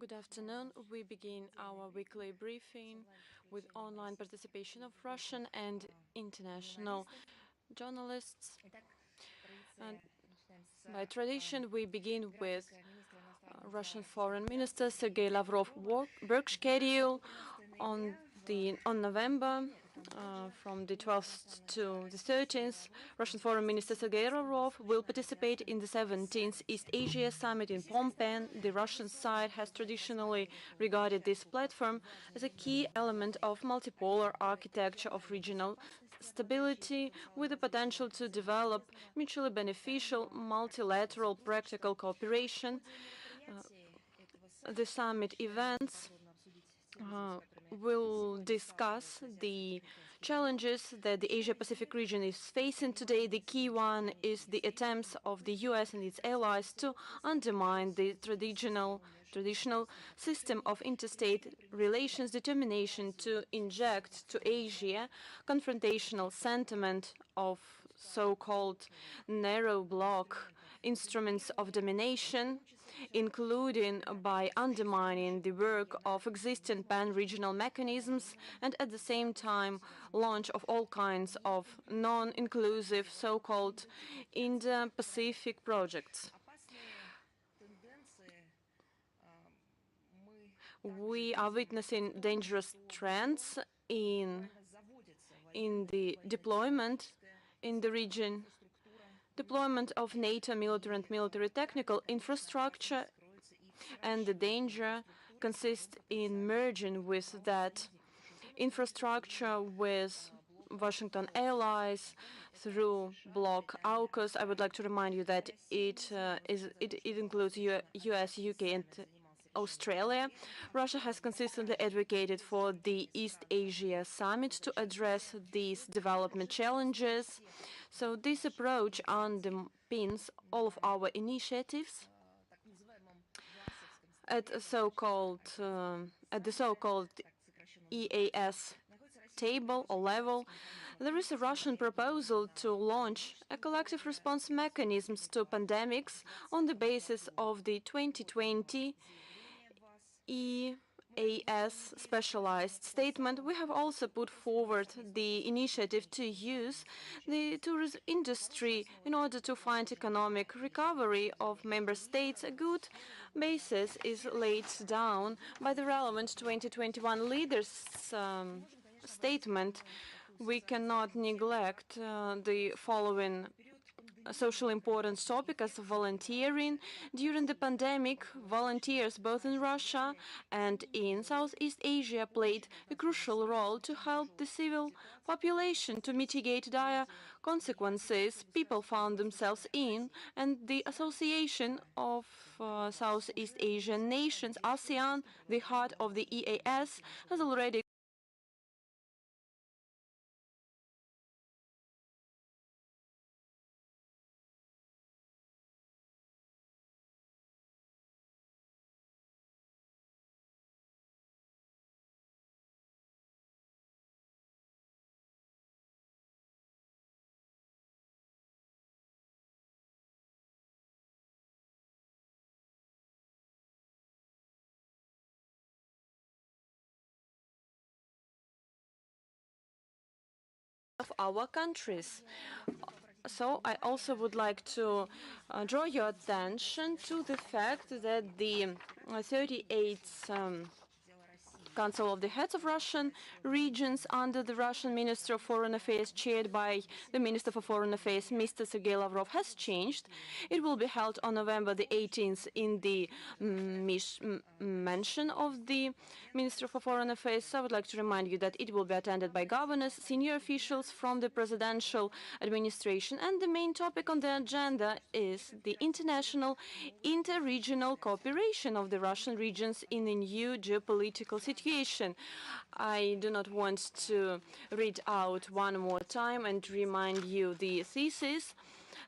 Good afternoon. We begin our weekly briefing with online participation of Russian and international journalists. And by tradition, we begin with Russian Foreign Minister Sergei Lavrov's work schedule on November. From the 12th to the 13th, Russian Foreign Minister Sergei Lavrov will participate in the 17th East Asia Summit in Phnom Penh. The Russian side has traditionally regarded this platform as a key element of multipolar architecture of regional stability, with the potential to develop mutually beneficial multilateral practical cooperation. The summit events will discuss the challenges that the Asia-Pacific region is facing today. The key one is the attempts of the US and its allies to undermine the traditional system of interstate relations, determination to inject to Asia confrontational sentiment of so-called narrow bloc instruments of domination, including by undermining the work of existing pan-regional mechanisms and at the same time launch of all kinds of non-inclusive so-called Indo-Pacific projects. We are witnessing dangerous trends in the deployment in the region. Deployment of NATO military and military technical infrastructure, and the danger consists in merging with that infrastructure with Washington allies through bloc AUKUS. I would like to remind you that it includes US, UK, and Australia. Russia has consistently advocated for the East Asia Summit to address these development challenges. So this approach underpins all of our initiatives at the so-called EAS table or level. There is a Russian proposal to launch a collective response mechanisms to pandemics on the basis of the 2020 EAS specialized statement. We have also put forward the initiative to use the tourism industry in order to find economic recovery of member states. A good basis is laid down by the relevant 2021 leaders' statement. We cannot neglect the following social importance topic as volunteering. During the pandemic, volunteers both in Russia and in Southeast Asia played a crucial role to help the civil population to mitigate dire consequences people found themselves in, and the Association of Southeast Asian Nations, ASEAN, the heart of the EAS, has already of our countries. So I also would like to draw your attention to the fact that the 38th Council of the Heads of Russian Regions under the Russian Minister of Foreign Affairs, chaired by the Minister for Foreign Affairs, Mr. Sergei Lavrov, has changed. It will be held on November the 18th in the mansion of the Minister for Foreign Affairs. So I would like to remind you that it will be attended by governors, senior officials from the presidential administration, and the main topic on the agenda is the international inter-regional cooperation of the Russian regions in a new geopolitical situation. I do not want to read out one more time and remind you the thesis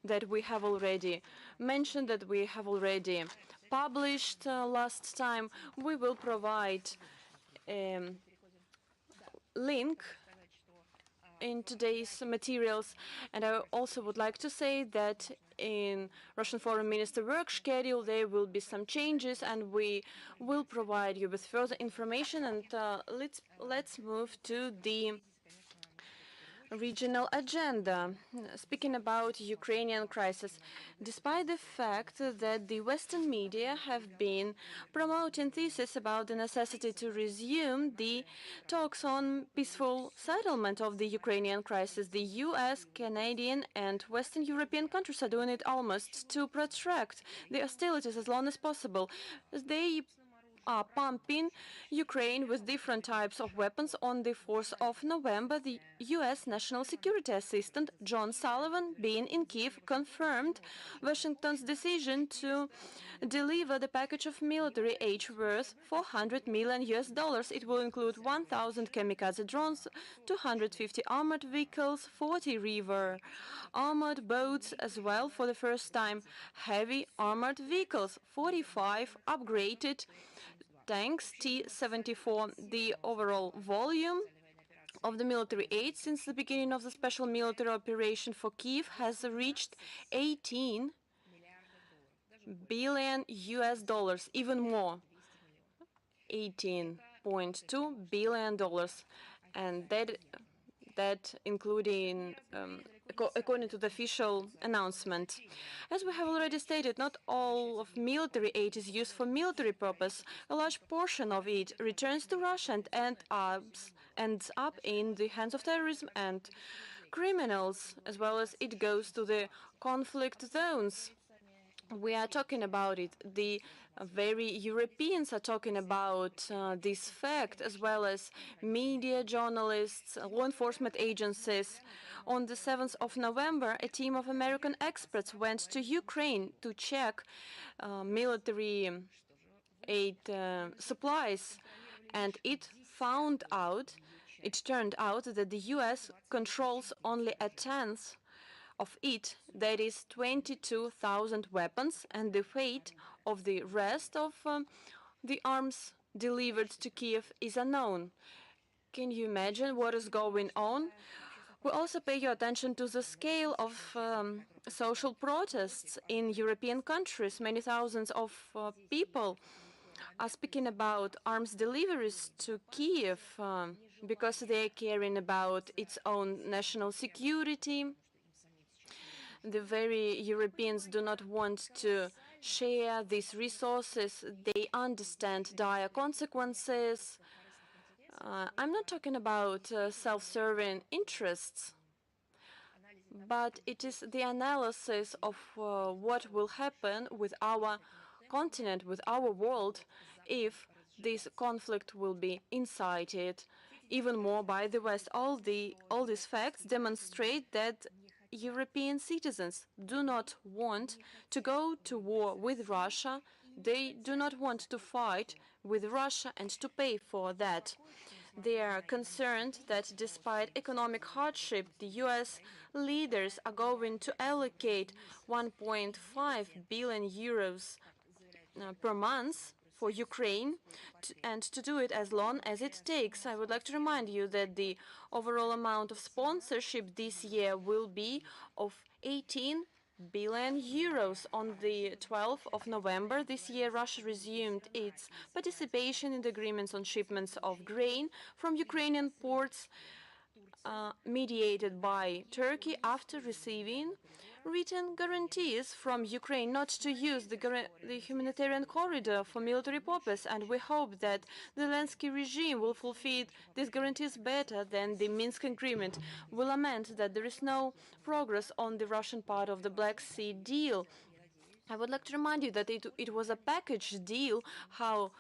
that we have already mentioned, that we have already published last time. We will provide a link in today's materials. And I also would like to say that in Russian Foreign Minister work schedule there will be some changes, and we will provide you with further information. And let's move to the regional agenda. Speaking about Ukrainian crisis, despite the fact that the Western media have been promoting thesis about the necessity to resume the talks on peaceful settlement of the Ukrainian crisis, the US, Canadian, and Western European countries are doing it almost to protract the hostilities as long as possible. They are pumping Ukraine with different types of weapons. On the 4th of November, the U.S. National Security Assistant John Sullivan, being in Kiev, confirmed Washington's decision to deliver the package of military aid worth $400 million. It will include 1,000 kamikaze drones, 250 armored vehicles, 40 river armored boats as well for the first time, heavy armored vehicles, 45 upgraded tanks T-74. The overall volume of the military aid since the beginning of the special military operation for Kiev has reached 18 billion dollars, even more, 18.2 billion dollars, and that including according to the official announcement. As we have already stated, not all of military aid is used for military purpose. A large portion of it returns to Russia and ends up in the hands of terrorism and criminals, as well as it goes to the conflict zones. We are talking about it. The very Europeans are talking about this fact, as well as media, journalists, law enforcement agencies. On the 7th of November, a team of American experts went to Ukraine to check military aid supplies, and it turned out that the U.S. controls only a tenth of it, that is 22,000 weapons, and the fate of the rest of the arms delivered to Kiev is unknown. Can you imagine what is going on? We also pay your attention to the scale of social protests in European countries. Many thousands of people are speaking about arms deliveries to Kiev because they are caring about its own national security. The very Europeans do not want to share these resources. They understand dire consequences. I'm not talking about self-serving interests, but it is the analysis of what will happen with our continent, with our world, if this conflict will be incited even more by the West. All these facts demonstrate that European citizens do not want to go to war with Russia. They do not want to fight with Russia and to pay for that. They are concerned that despite economic hardship, the US leaders are going to allocate 1.5 billion euros per month for Ukraine, and to do it as long as it takes. I would like to remind you that the overall amount of sponsorship this year will be of 18 billion euros. On the 12th of November this year, Russia resumed its participation in the agreements on shipments of grain from Ukrainian ports mediated by Turkey after receiving written guarantees from Ukraine not to use the humanitarian corridor for military purpose, and we hope that the Zelensky regime will fulfill these guarantees better than the Minsk agreement. We lament that there is no progress on the Russian part of the Black Sea deal. I would like to remind you that it was a package deal, how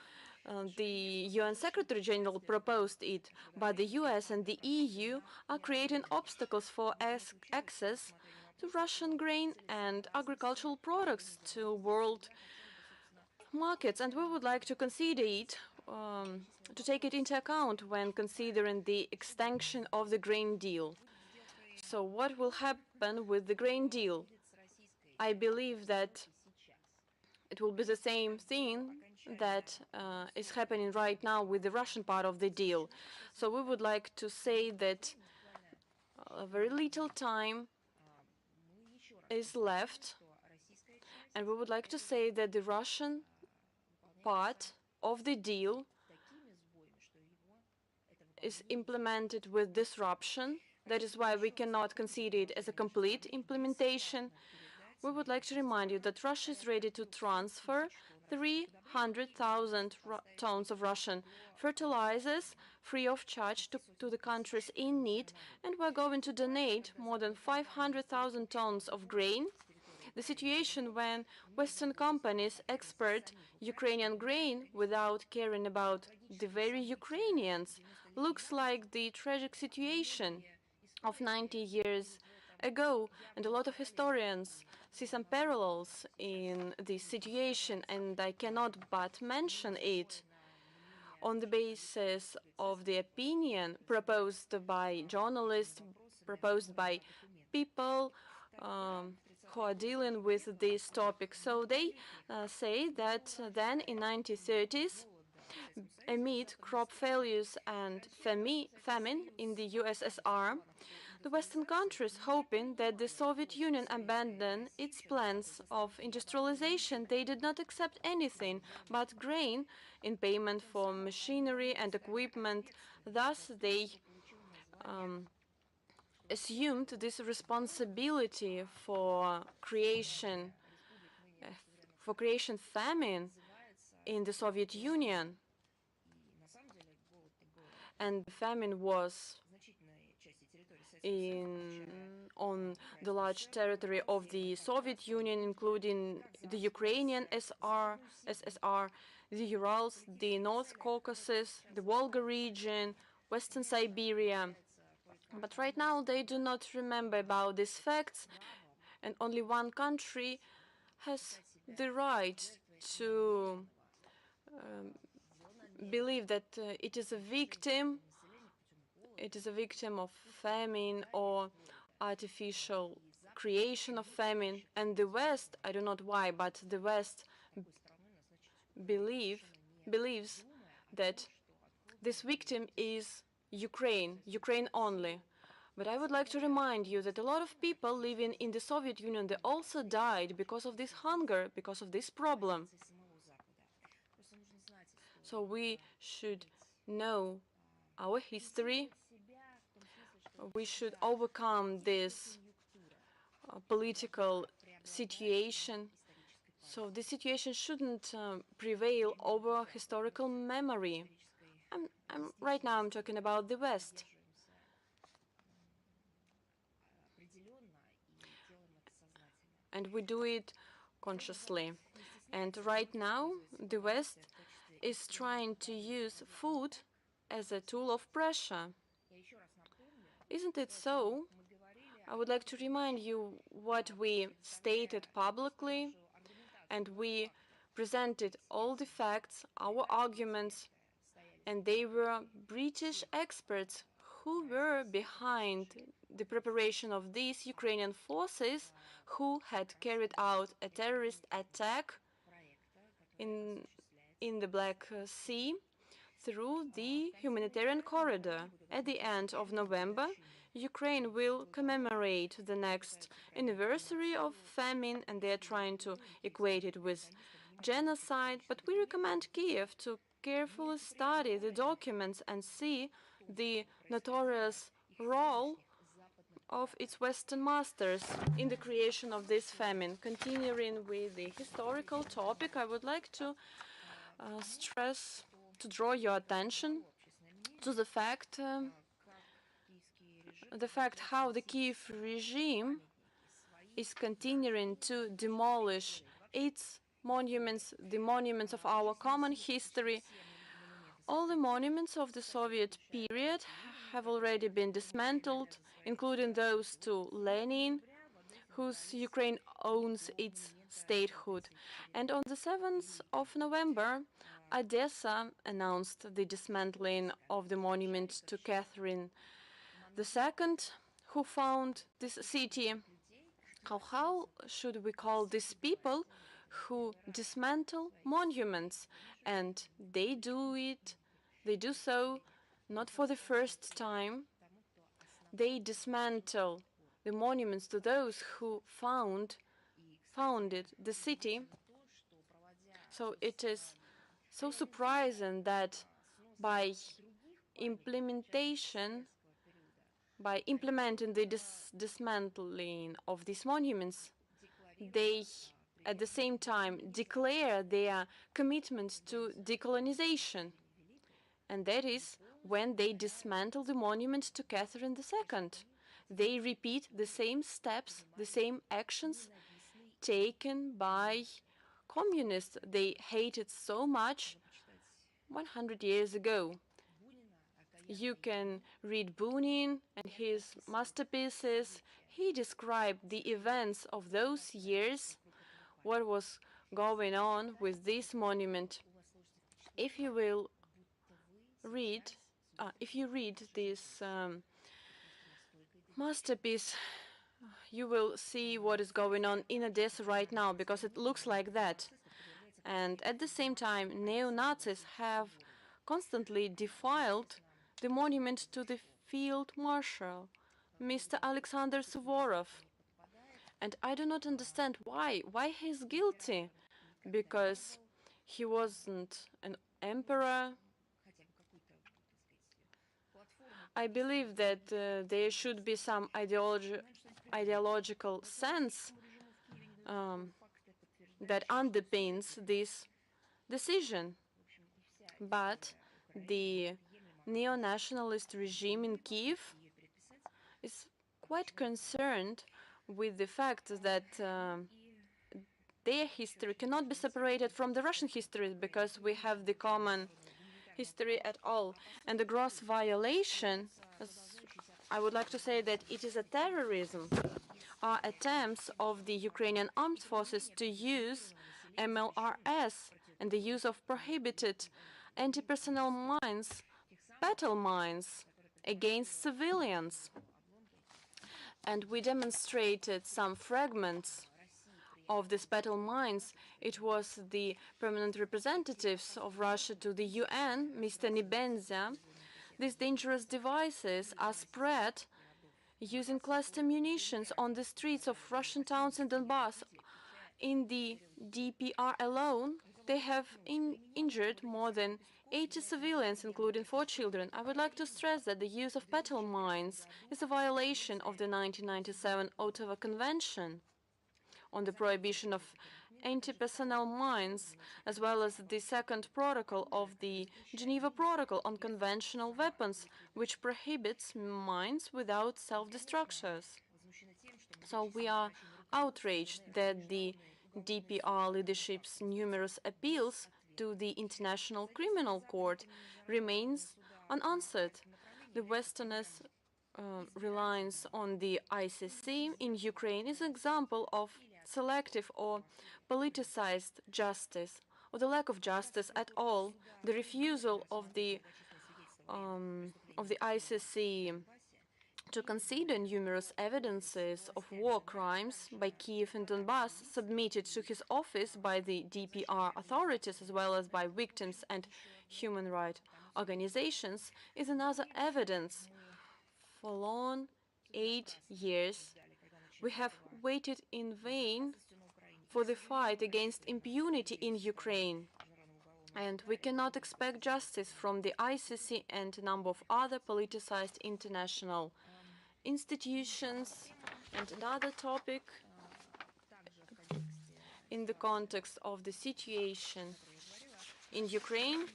the UN Secretary General proposed it, but the US and the EU are creating obstacles for access to Russian grain and agricultural products to world markets, and we would like to consider it, to take it into account when considering the extension of the grain deal. So what will happen with the grain deal? I believe that it will be the same thing that is happening right now with the Russian part of the deal. So we would like to say that very little time is left, and we would like to say that the Russian part of the deal is implemented with disruption. That is why we cannot consider it as a complete implementation. We would like to remind you that Russia is ready to transfer 300,000 tons of Russian fertilizers free of charge to the countries in need, and we're going to donate more than 500,000 tons of grain. The situation when Western companies export Ukrainian grain without caring about the very Ukrainians looks like the tragic situation of 90 years ago, and a lot of historians see some parallels in this situation, and I cannot but mention it on the basis of the opinion proposed by journalists, proposed by people who are dealing with this topic. So they say that then in 1930s, amid crop failures and famine in the USSR, the Western countries, hoping that the Soviet Union abandon its plans of industrialization, they did not accept anything but grain in payment for machinery and equipment. Thus, they assumed this responsibility for creation famine in the Soviet Union. And the famine was on the large territory of the Soviet Union, including the Ukrainian SSR, the Urals, the North Caucasus, the Volga region, Western Siberia. But right now they do not remember about these facts, and only one country has the right to believe that it is a victim of famine or artificial creation of famine. And the West, I don't know why, but the West believes that this victim is Ukraine only. But I would like to remind you that a lot of people living in the Soviet Union, they also died because of this hunger, because of this problem. So we should know our history. We should overcome this political situation. So this situation shouldn't prevail over historical memory. Right now I'm talking about the West. And we do it consciously. And right now the West is trying to use food as a tool of pressure. Isn't it so? I would like to remind you what we stated publicly, and we presented all the facts, our arguments, and they were British experts who were behind the preparation of these Ukrainian forces who had carried out a terrorist attack in the Black Sea through the humanitarian corridor. At the end of November, Ukraine will commemorate the next anniversary of famine, and they are trying to equate it with genocide. But we recommend Kiev to carefully study the documents and see the notorious role of its Western masters in the creation of this famine. Continuing with the historical topic, I would like to draw your attention to the fact how the Kiev regime is continuing to demolish its monuments, the monuments of our common history. All the monuments of the Soviet period have already been dismantled, including those to Lenin, whose Ukraine owns its statehood. And on the 7th of November, Odessa announced the dismantling of the monument to Catherine II, who found this city. How should we call these people who dismantle monuments? And they do so not for the first time. they dismantle the monuments to those who founded the city. So it is so surprising that by implementing the dismantling of these monuments, they at the same time declare their commitment to decolonization. And that is when they dismantle the monument to Catherine II. They repeat the same steps, the same actions taken by communists they hated so much 100 years ago. You can read Bunin and his masterpieces. He described the events of those years, what was going on with this monument. If you will read, if you read this masterpiece, you will see what is going on in Odessa right now, because it looks like that. And at the same time, neo-Nazis have constantly defiled the monument to the field marshal, Mr. Alexander Suvorov. And I do not understand why. Why he's guilty? Because he wasn't an emperor. I believe that there should be some ideological sense that underpins this decision. But the neo-nationalist regime in Kiev is quite concerned with the fact that their history cannot be separated from the Russian history, because we have the common history at all. And the gross violation, I would like to say that it is a terrorism, are attempts of the Ukrainian armed forces to use MLRS and the use of prohibited anti-personnel mines, battle mines, against civilians. And we demonstrated some fragments of these battle mines. It was the permanent representatives of Russia to the UN, Mr. Nebenzia. These dangerous devices are spread using cluster munitions on the streets of Russian towns in Donbass. In the DPR alone, they have injured more than 80 civilians, including 4 children. I would like to stress that the use of battle mines is a violation of the 1997 Ottawa Convention on the prohibition of anti-personnel mines, as well as the second protocol of the Geneva Protocol on conventional weapons, which prohibits mines without self-destructors. So we are outraged that the DPR leadership's numerous appeals to the International Criminal Court remains unanswered. The Westerners' reliance on the ICC in Ukraine is an example of selective or politicized justice, or the lack of justice at all. The refusal of the ICC to consider numerous evidences of war crimes by Kiev and Donbass submitted to his office by the DPR authorities, as well as by victims and human rights organizations, is another evidence. For long 8 years, we have waited in vain for the fight against impunity in Ukraine. And we cannot expect justice from the ICC and a number of other politicized international institutions. And another topic in the context of the situation in Ukraine,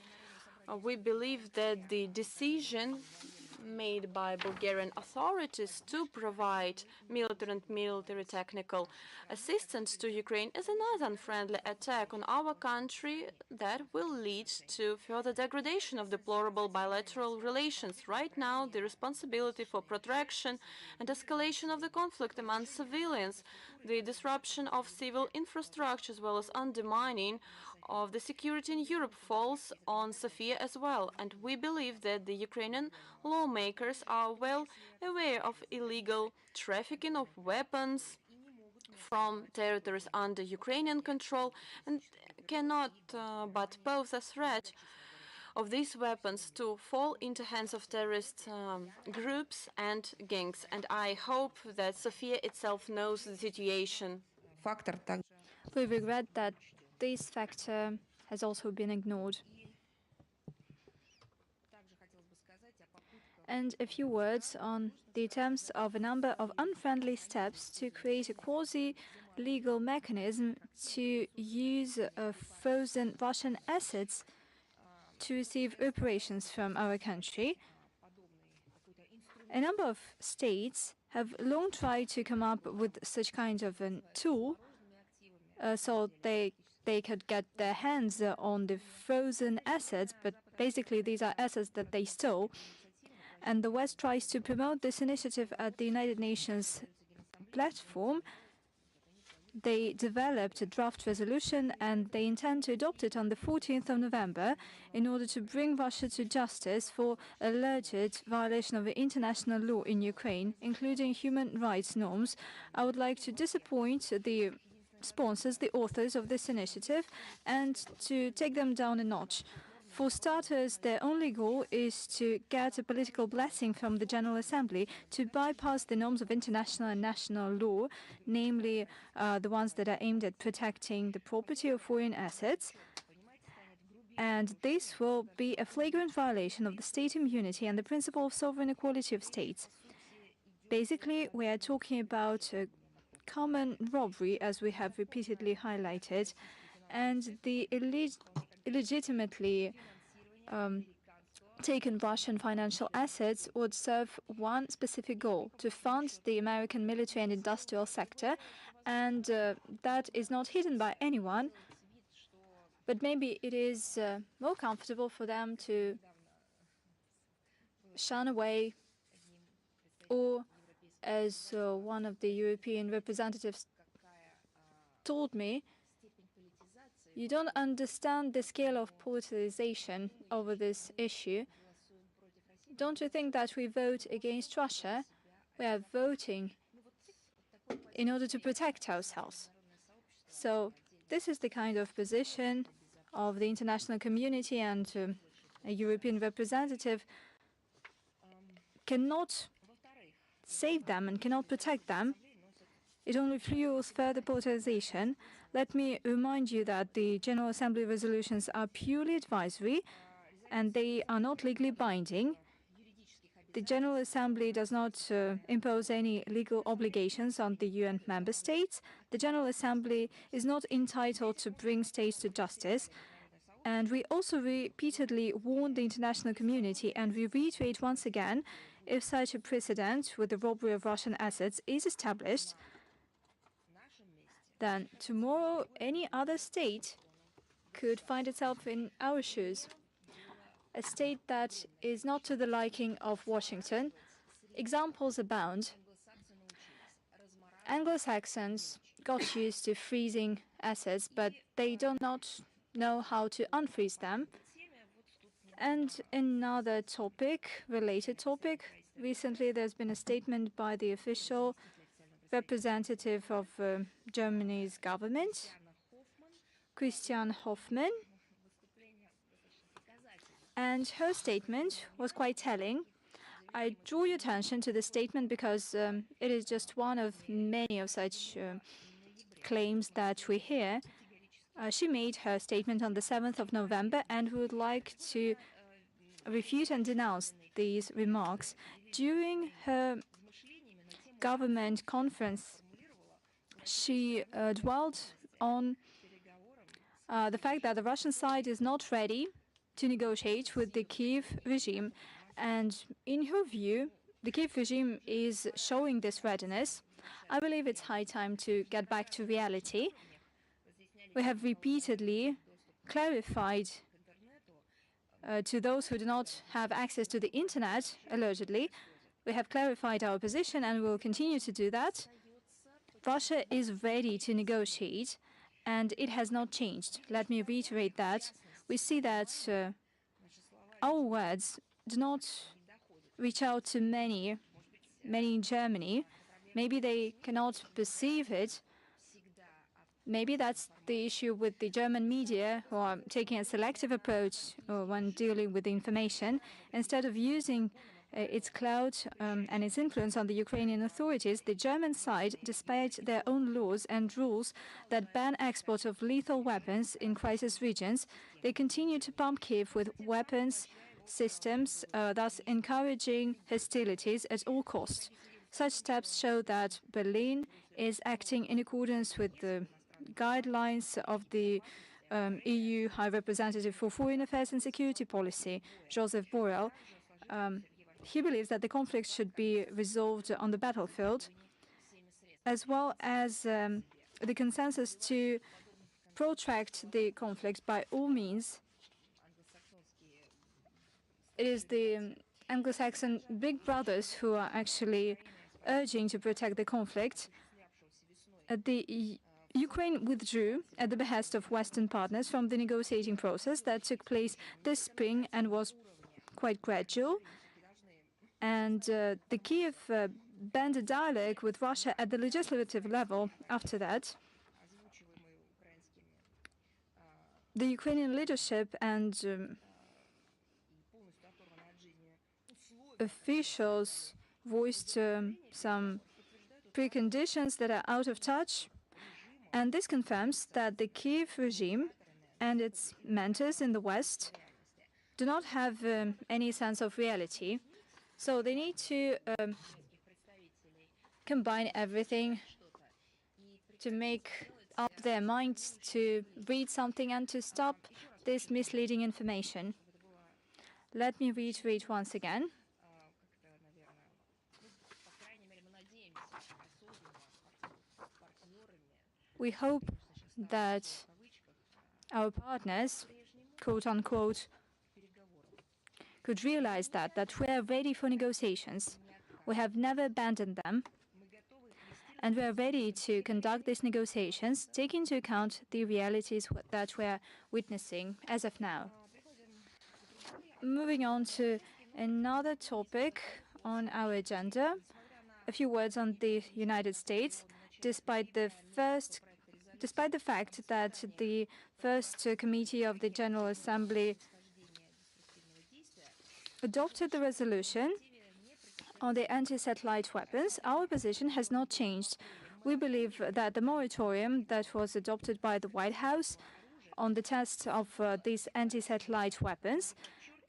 we believe that the decision made by Bulgarian authorities to provide military and military technical assistance to Ukraine is another unfriendly attack on our country that will lead to further degradation of deplorable bilateral relations. Right now, the responsibility for protraction and escalation of the conflict among civilians, the disruption of civil infrastructure, as well as undermining of the security in Europe falls on Sofia as well. And we believe that the Ukrainian lawmakers are well aware of illegal trafficking of weapons from territories under Ukrainian control and cannot but pose a threat of these weapons to fall into hands of terrorist groups and gangs. And I hope that Sofia itself knows the situation. We regret that this factor has also been ignored. And a few words on the attempts of a number of unfriendly steps to create a quasi-legal mechanism to use frozen Russian assets to receive reparations from our country. A number of states have long tried to come up with such kind of a tool so they could get their hands on the frozen assets, but basically these are assets that they stole. And the West tries to promote this initiative at the United Nations platform. They developed a draft resolution and they intend to adopt it on the 14th of November in order to bring Russia to justice for alleged violation of international law in Ukraine, including human rights norms. I would like to disappoint the sponsors, the authors of this initiative, and to take them down a notch. For starters, their only goal is to get a political blessing from the General Assembly to bypass the norms of international and national law, namely the ones that are aimed at protecting the property of foreign assets. And this will be a flagrant violation of the state immunity and the principle of sovereign equality of states. Basically, we are talking about a common robbery, as we have repeatedly highlighted, and the illegitimately taken Russian financial assets would serve one specific goal: to fund the American military and industrial sector, and that is not hidden by anyone. But maybe it is more comfortable for them to shun away, or as one of the European representatives told me, you don't understand the scale of politicization over this issue. Don't you think that we vote against Russia? We are voting in order to protect ourselves. So this is the kind of position of the international community, and a European representative cannot save them and cannot protect them. It only fuels further politicization. Let me remind you that the General Assembly resolutions are purely advisory and they are not legally binding. The General Assembly does not impose any legal obligations on the UN member states. The General Assembly is not entitled to bring states to justice. And we also repeatedly warn the international community, and we reiterate once again, if such a precedent with the robbery of Russian assets is established, then tomorrow any other state could find itself in our shoes. A state that is not to the liking of Washington. Examples abound. Anglo-Saxons got used to freezing assets, but they do not know how to unfreeze them. And another topic, related topic, recently there's been a statement by the official representative of Germany's government, Christian Hoffmann, and her statement was quite telling. I draw your attention to the statement because it is just one of many of such claims that we hear. She made her statement on the 7th of November, and we would like to refute and denounce these remarks. During her government conference, she dwelt on the fact that the Russian side is not ready to negotiate with the Kiev regime. And in her view, the Kiev regime is showing this readiness. I believe it's high time to get back to reality. We have repeatedly clarified to those who do not have access to the internet, allegedly, we have clarified our position and will continue to do that. Russia is ready to negotiate, and it has not changed. Let me reiterate that. We see that our words do not reach out to many in Germany. Maybe they cannot perceive it. Maybe that's the issue with the German media, who are taking a selective approach when dealing with the information. Instead of using its clout and its influence on the Ukrainian authorities, the German side, despite their own laws and rules that ban export of lethal weapons in crisis regions, they continue to pump Kiev with weapons systems, thus encouraging hostilities at all costs. Such steps show that Berlin is acting in accordance with the guidelines of the EU High Representative for Foreign Affairs and Security Policy, Joseph Borrell. He believes that the conflict should be resolved on the battlefield, as well as the consensus to protract the conflict by all means. It is the Anglo-Saxon big brothers who are actually urging to protect the conflict. Ukraine withdrew at the behest of Western partners from the negotiating process that took place this spring and was quite gradual. And the Kiev banned a dialogue with Russia at the legislative level after that. The Ukrainian leadership and officials voiced some preconditions that are out of touch. And this confirms that the Kiev regime and its mentors in the West do not have any sense of reality. So they need to combine everything to make up their minds to read something and to stop this misleading information. Let me reiterate once again. We hope that our partners, quote unquote, could realize that we are ready for negotiations. We have never abandoned them. And we are ready to conduct these negotiations, taking into account the realities that we are witnessing as of now. Moving on to another topic on our agenda, a few words on the United States. Despite the fact that the first committee of the General Assembly adopted the resolution on the anti-satellite weapons, our position has not changed. We believe that the moratorium that was adopted by the White House on the test of these anti-satellite weapons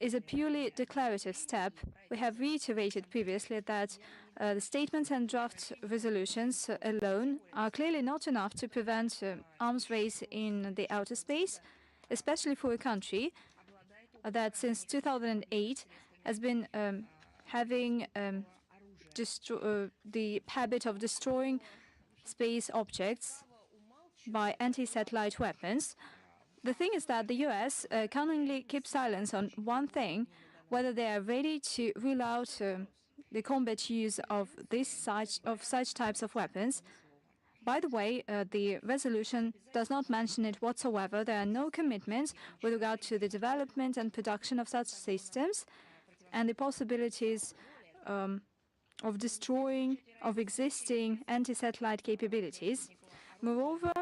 is a purely declarative step. We have reiterated previously that the statements and draft resolutions alone are clearly not enough to prevent arms race in the outer space, especially for a country that since 2008 has been having the habit of destroying space objects by anti-satellite weapons. The thing is that the US cunningly keeps silence on one thing, whether they are ready to rule out the combat use of such types of weapons. By the way, the resolution does not mention it whatsoever. There are no commitments with regard to the development and production of such systems and the possibilities of destroying of existing anti-satellite capabilities. Moreover,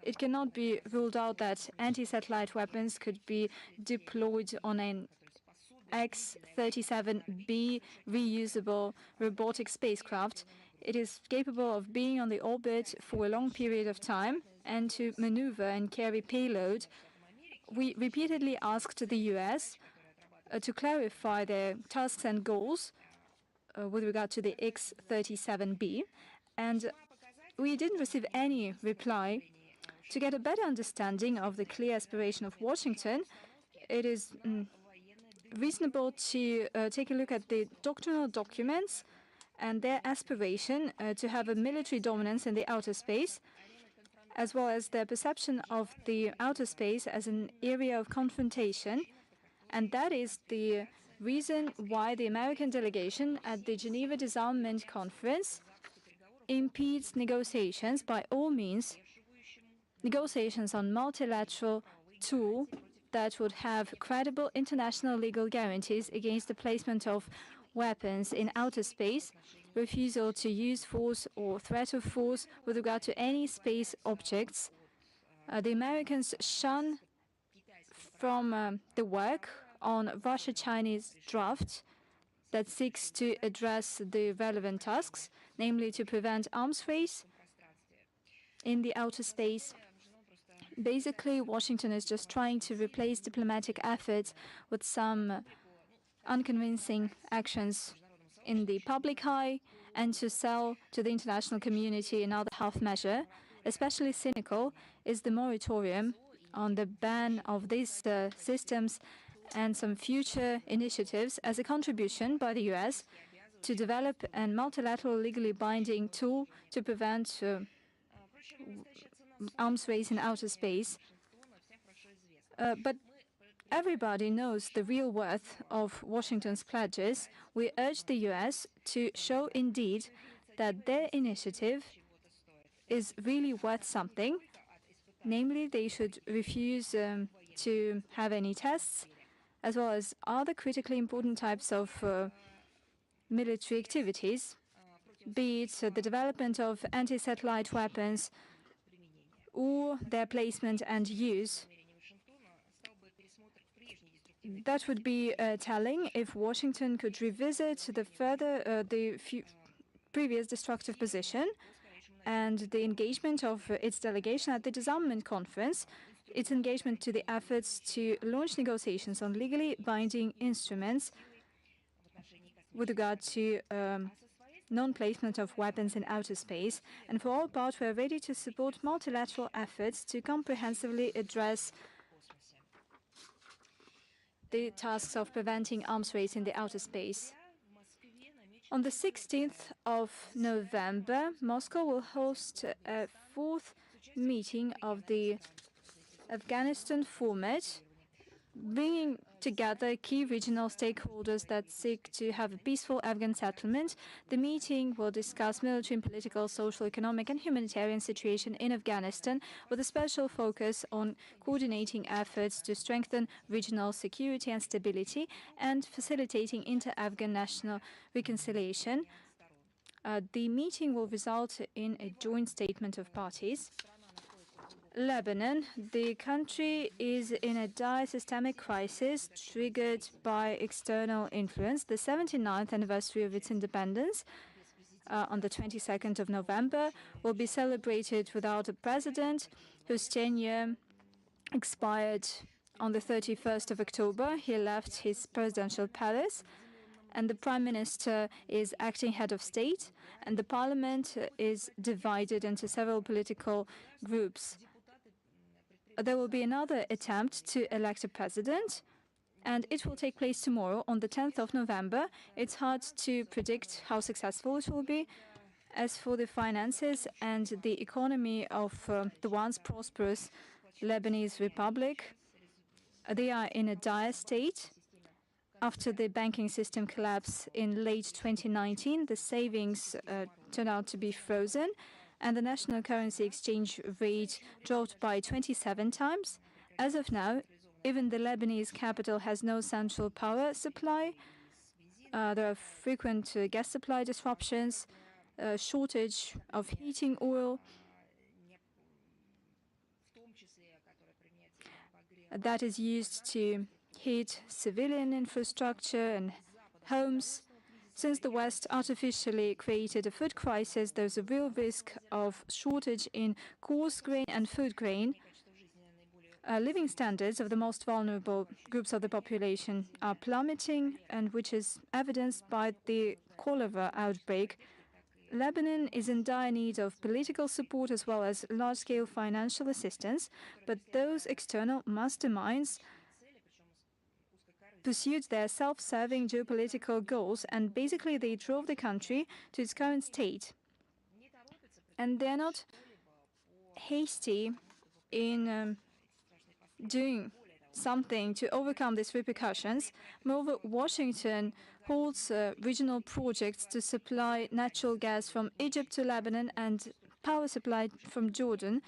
it cannot be ruled out that anti-satellite weapons could be deployed on an X-37B reusable robotic spacecraft. It is capable of being on the orbit for a long period of time and to maneuver and carry payload. We repeatedly asked the US to clarify their tasks and goals with regard to the X-37B, and we didn't receive any reply. To get a better understanding of the clear aspiration of Washington, it is reasonable to take a look at the doctrinal documents and their aspiration to have a military dominance in the outer space, as well as their perception of the outer space as an area of confrontation. And that is the reason why the American delegation at the Geneva Disarmament Conference impedes negotiations by all means, negotiations on multilateral tool that would have credible international legal guarantees against the placement of weapons in outer space, refusal to use force or threat of force with regard to any space objects, The Americans shun from the work on Russia-Chinese draft that seeks to address the relevant tasks, namely to prevent arms race in the outer space. Basically, Washington is just trying to replace diplomatic efforts with some unconvincing actions in the public eye and to sell to the international community another half measure. Especially cynical is the moratorium on the ban of these systems and some future initiatives as a contribution by the US to develop a multilateral legally binding tool to prevent arms race in outer space. But everybody knows the real worth of Washington's pledges. We urge the US to show indeed that their initiative is really worth something. Namely, they should refuse to have any tests, as well as other critically important types of military activities, be it the development of anti-satellite weapons or their placement and use. That would be telling if Washington could revisit the previous destructive position and the engagement of its delegation at the disarmament conference, its engagement to the efforts to launch negotiations on legally binding instruments with regard to non-placement of weapons in outer space. And for our part, we are ready to support multilateral efforts to comprehensively address the tasks of preventing arms race in the outer space. On the 16th of November, Moscow will host a fourth meeting of the Afghanistan format, bringing together key regional stakeholders that seek to have a peaceful Afghan settlement. The meeting will discuss military and political, social, economic and humanitarian situation in Afghanistan, with a special focus on coordinating efforts to strengthen regional security and stability and facilitating inter-Afghan national reconciliation. The meeting will result in a joint statement of parties. Lebanon, the country is in a dire systemic crisis triggered by external influence. The 79th anniversary of its independence on the 22nd of November will be celebrated without a president whose tenure expired on the 31st of October. He left his presidential palace, and the prime minister is acting head of state, and the parliament is divided into several political groups. There will be another attempt to elect a president, and it will take place tomorrow on the 10th of November. It's hard to predict how successful it will be. As for the finances and the economy of the once prosperous Lebanese Republic, they are in a dire state. After the banking system collapse in late 2019, the savings turned out to be frozen, and the national currency exchange rate dropped by 27 times. As of now, even the Lebanese capital has no central power supply. There are frequent gas supply disruptions, shortage of heating oil that is used to heat civilian infrastructure and homes. Since the West artificially created a food crisis, there's a real risk of shortage in coarse grain and food grain. Living standards of the most vulnerable groups of the population are plummeting, and which is evidenced by the cholera outbreak. Lebanon is in dire need of political support as well as large-scale financial assistance, but those external masterminds pursued their self-serving geopolitical goals, and basically they drove the country to its current state. And they're not hasty in doing something to overcome these repercussions. Moreover, Washington holds regional projects to supply natural gas from Egypt to Lebanon and power supply from Jordan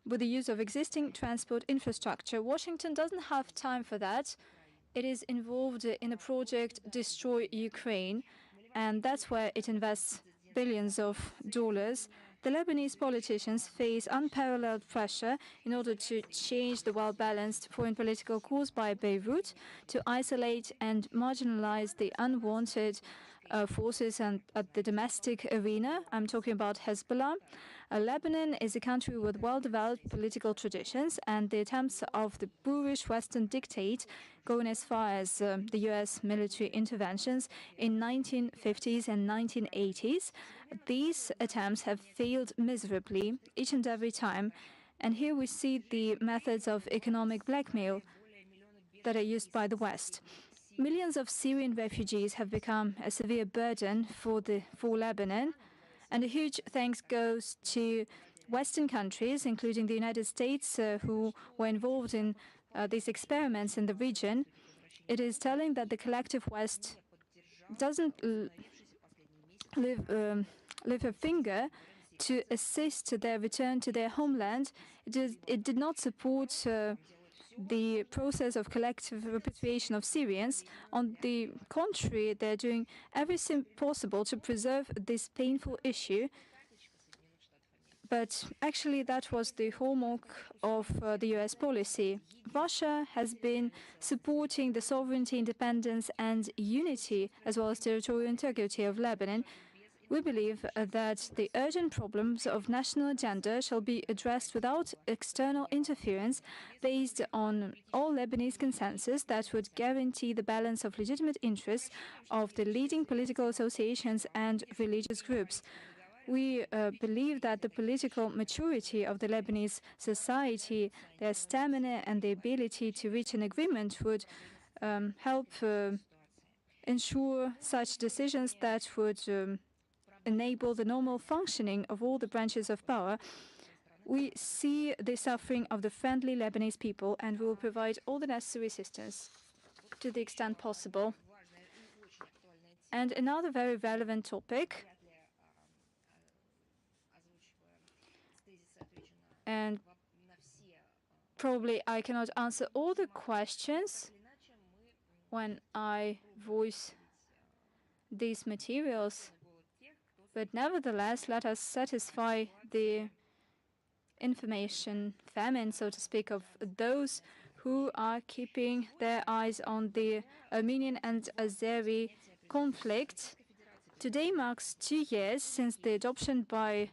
with the use of existing transport infrastructure. Washington doesn't have time for that. It is involved in a project Destroy Ukraine, and that's where it invests billions of dollars. The Lebanese politicians face unparalleled pressure in order to change the well-balanced foreign political course by Beirut, to isolate and marginalize the unwanted forces at the domestic arena. I'm talking about Hezbollah. Lebanon is a country with well-developed political traditions, and the attempts of the boorish Western dictate, going as far as the U.S. military interventions in 1950s and 1980s, these attempts have failed miserably each and every time. And here we see the methods of economic blackmail that are used by the West. Millions of Syrian refugees have become a severe burden for Lebanon, and a huge thanks goes to Western countries, including the United States, who were involved in these experiments in the region. It is telling that the collective West doesn't lift a finger to assist their return to their homeland. It did not support the process of collective repatriation of Syrians. On the contrary, they're doing everything possible to preserve this painful issue. But actually, that was the hallmark of the US policy. Russia has been supporting the sovereignty, independence, and unity, as well as territorial integrity of Lebanon. We believe that the urgent problems of national agenda shall be addressed without external interference, based on all Lebanese consensus that would guarantee the balance of legitimate interests of the leading political associations and religious groups. We believe that the political maturity of the Lebanese society, their stamina and the ability to reach an agreement would help ensure such decisions that would enable the normal functioning of all the branches of power. We see the suffering of the friendly Lebanese people, and we will provide all the necessary assistance to the extent possible. And another very relevant topic, and probably I cannot answer all the questions when I voice these materials, but nevertheless, let us satisfy the information famine, so to speak, of those who are keeping their eyes on the Armenian and Azeri conflict. Today marks 2 years since the adoption by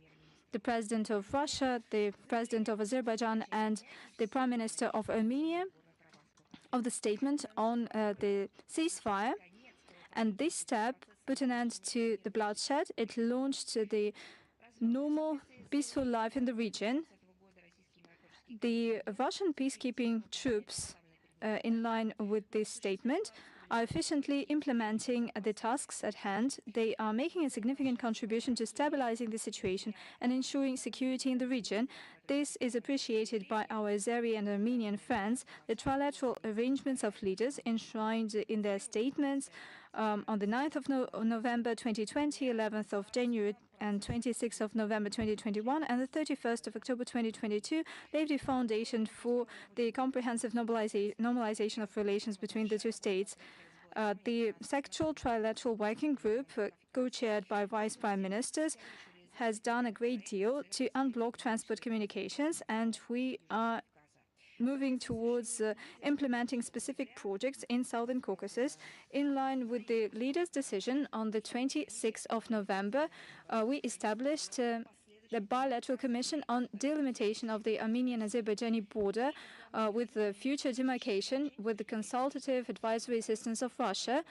the President of Russia, the President of Azerbaijan, and the Prime Minister of Armenia of the statement on the ceasefire. And this step put an end to the bloodshed. It launched the normal, peaceful life in the region. The Russian peacekeeping troops, in line with this statement, are efficiently implementing the tasks at hand. They are making a significant contribution to stabilizing the situation and ensuring security in the region. This is appreciated by our Azeri and Armenian friends. The trilateral arrangements of leaders enshrined in their statements on the 9th of November 2020, 11th of January and 26th of November 2021, and the 31st of October 2022 laid the foundation for the comprehensive normalization of relations between the two states. The sectoral trilateral working group, co-chaired by vice prime ministers, has done a great deal to unblock transport communications, and we are moving towards implementing specific projects in Southern Caucasus. In line with the leaders' decision on the 26th of November, we established the bilateral commission on delimitation of the Armenian-Azerbaijani border with the future demarcation with the consultative advisory assistance of Russia.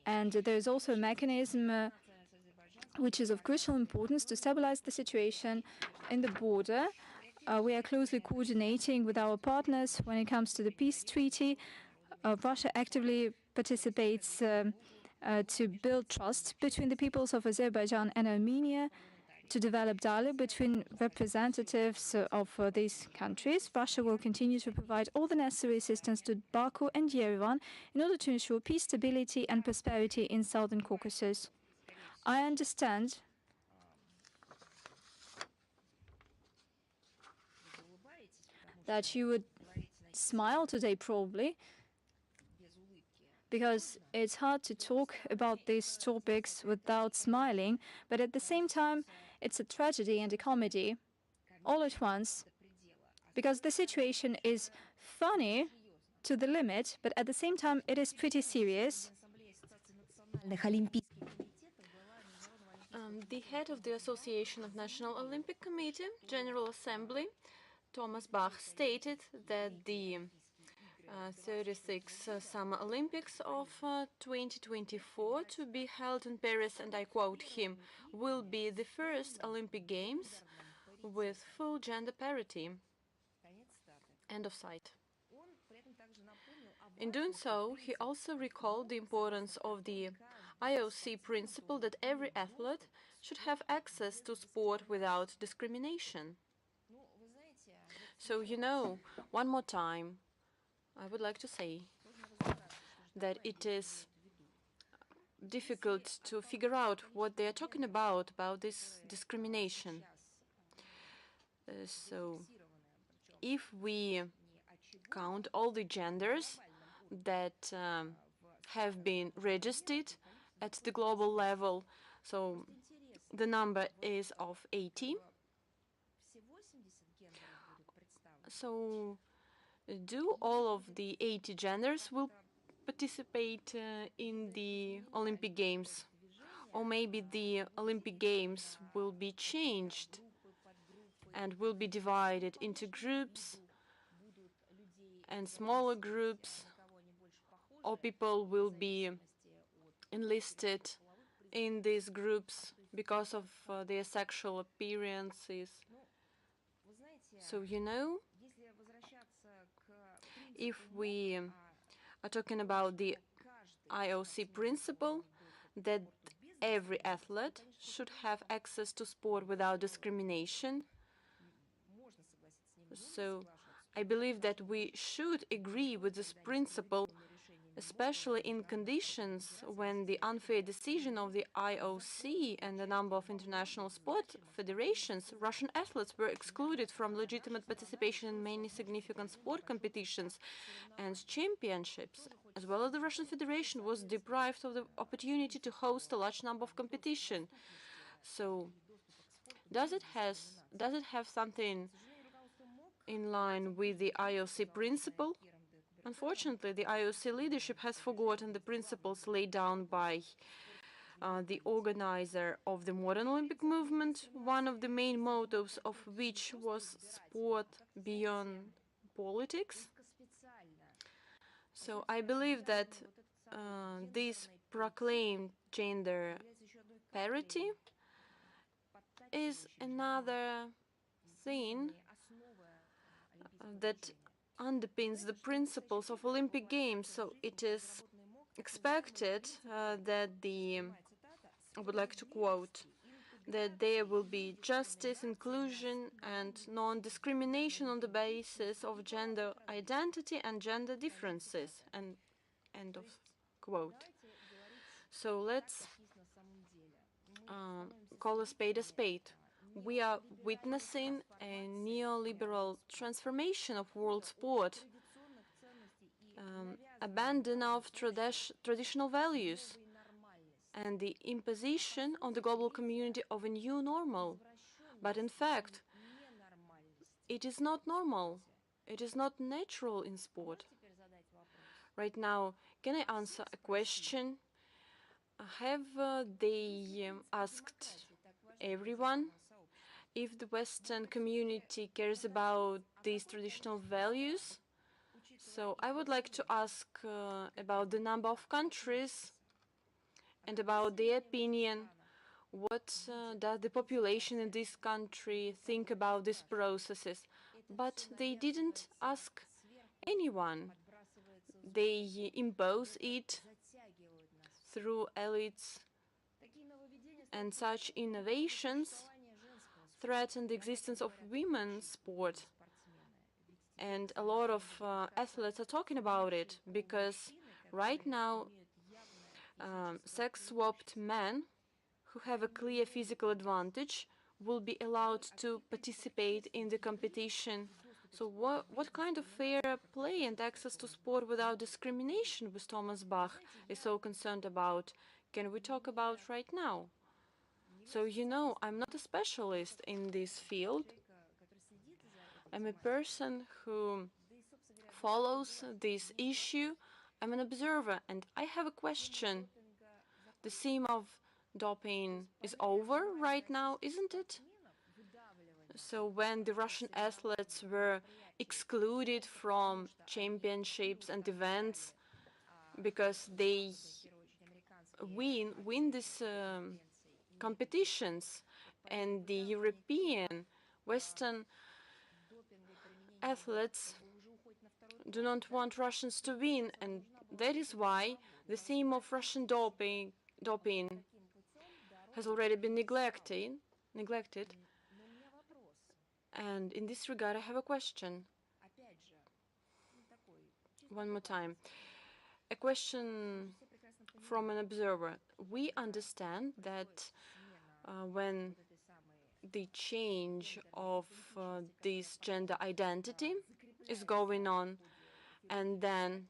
And there is also a mechanism which is of crucial importance to stabilize the situation in the border. We are closely coordinating with our partners when it comes to the peace treaty. Russia actively participates to build trust between the peoples of Azerbaijan and Armenia, to develop dialogue between representatives of these countries. Russia will continue to provide all the necessary assistance to Baku and Yerevan in order to ensure peace, stability, and prosperity in Southern Caucasus. I understand that you would smile today, probably, because it's hard to talk about these topics without smiling, but at the same time, It's a tragedy and a comedy all at once, because the situation is funny to the limit, but at the same time it is pretty serious. The head of the Association of National Olympic Committee, General Assembly, Thomas Bach, stated that the 36th Summer Olympics of 2024 to be held in Paris, and I quote him, will be the first Olympic Games with full gender parity. End of cite. In doing so, he also recalled the importance of the IOC principle that every athlete should have access to sport without discrimination. So, one more time, I would like to say that it is difficult to figure out what they are talking about this discrimination. So, if we count all the genders that have been registered at the global level, so the number is of 80. So, do all of the 80 genders will participate in the Olympic Games? Or maybe the Olympic Games will be changed and will be divided into groups and smaller groups, or people will be enlisted in these groups because of their sexual appearances. So, if we are talking about the IOC principle that every athlete should have access to sport without discrimination, so I believe that we should agree with this principle, especially in conditions when the unfair decision of the IOC and a number of international sport federations, Russian athletes were excluded from legitimate participation in many significant sport competitions and championships, as well as the Russian Federation was deprived of the opportunity to host a large number of competitions. So, does it have something in line with the IOC principle? Unfortunately, the IOC leadership has forgotten the principles laid down by the organizer of the modern Olympic movement, one of the main motives of which was sport beyond politics. So I believe that this proclaimed gender parity is another thing that underpins the principles of Olympic Games. So it is expected that I would like to quote, that there will be justice, inclusion, and non-discrimination on the basis of gender identity and gender differences. And end of quote. So let's call a spade a spade. We are witnessing a neoliberal transformation of world sport, abandon of traditional values, and the imposition on the global community of a new normal. But in fact, it is not normal. It is not natural in sport. Right now, can I answer a question? Have they asked everyone if the Western community cares about these traditional values? So I would like to ask about the number of countries and about their opinion. What does the population in this country think about these processes? But they didn't ask anyone. They impose it through elites, and such innovations threaten the existence of women's sport. And a lot of athletes are talking about it, because right now sex-swapped men who have a clear physical advantage will be allowed to participate in the competition. So what kind of fair play and access to sport without discrimination was Thomas Bach is so concerned about? Can we talk about right now? So, you know, I'm not a specialist in this field. I'm a person who follows this issue. I'm an observer, and I have a question. The theme of doping is over right now, isn't it? So when the Russian athletes were excluded from championships and events because they win these competitions, and the European Western athletes do not want Russians to win, and that is why the theme of Russian doping has already been neglected. And in this regard, I have a question. One more time. A question from an observer. We understand that when the change of this gender identity is going on, and then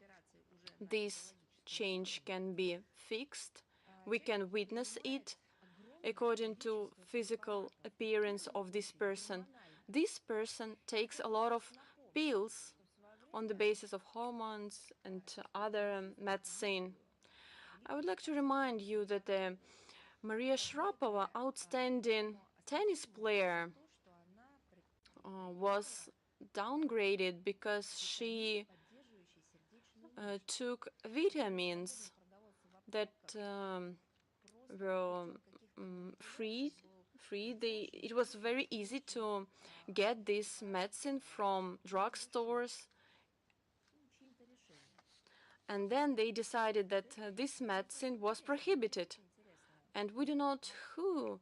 this change can be fixed, we can witness it according to physical appearance of this person. This person takes a lot of pills on the basis of hormones and other medicine. I would like to remind you that Maria Sharapova, outstanding tennis player, was downgraded because she took vitamins that were free. It was very easy to get this medicine from drugstores, and then they decided that this medicine was prohibited. And we do not who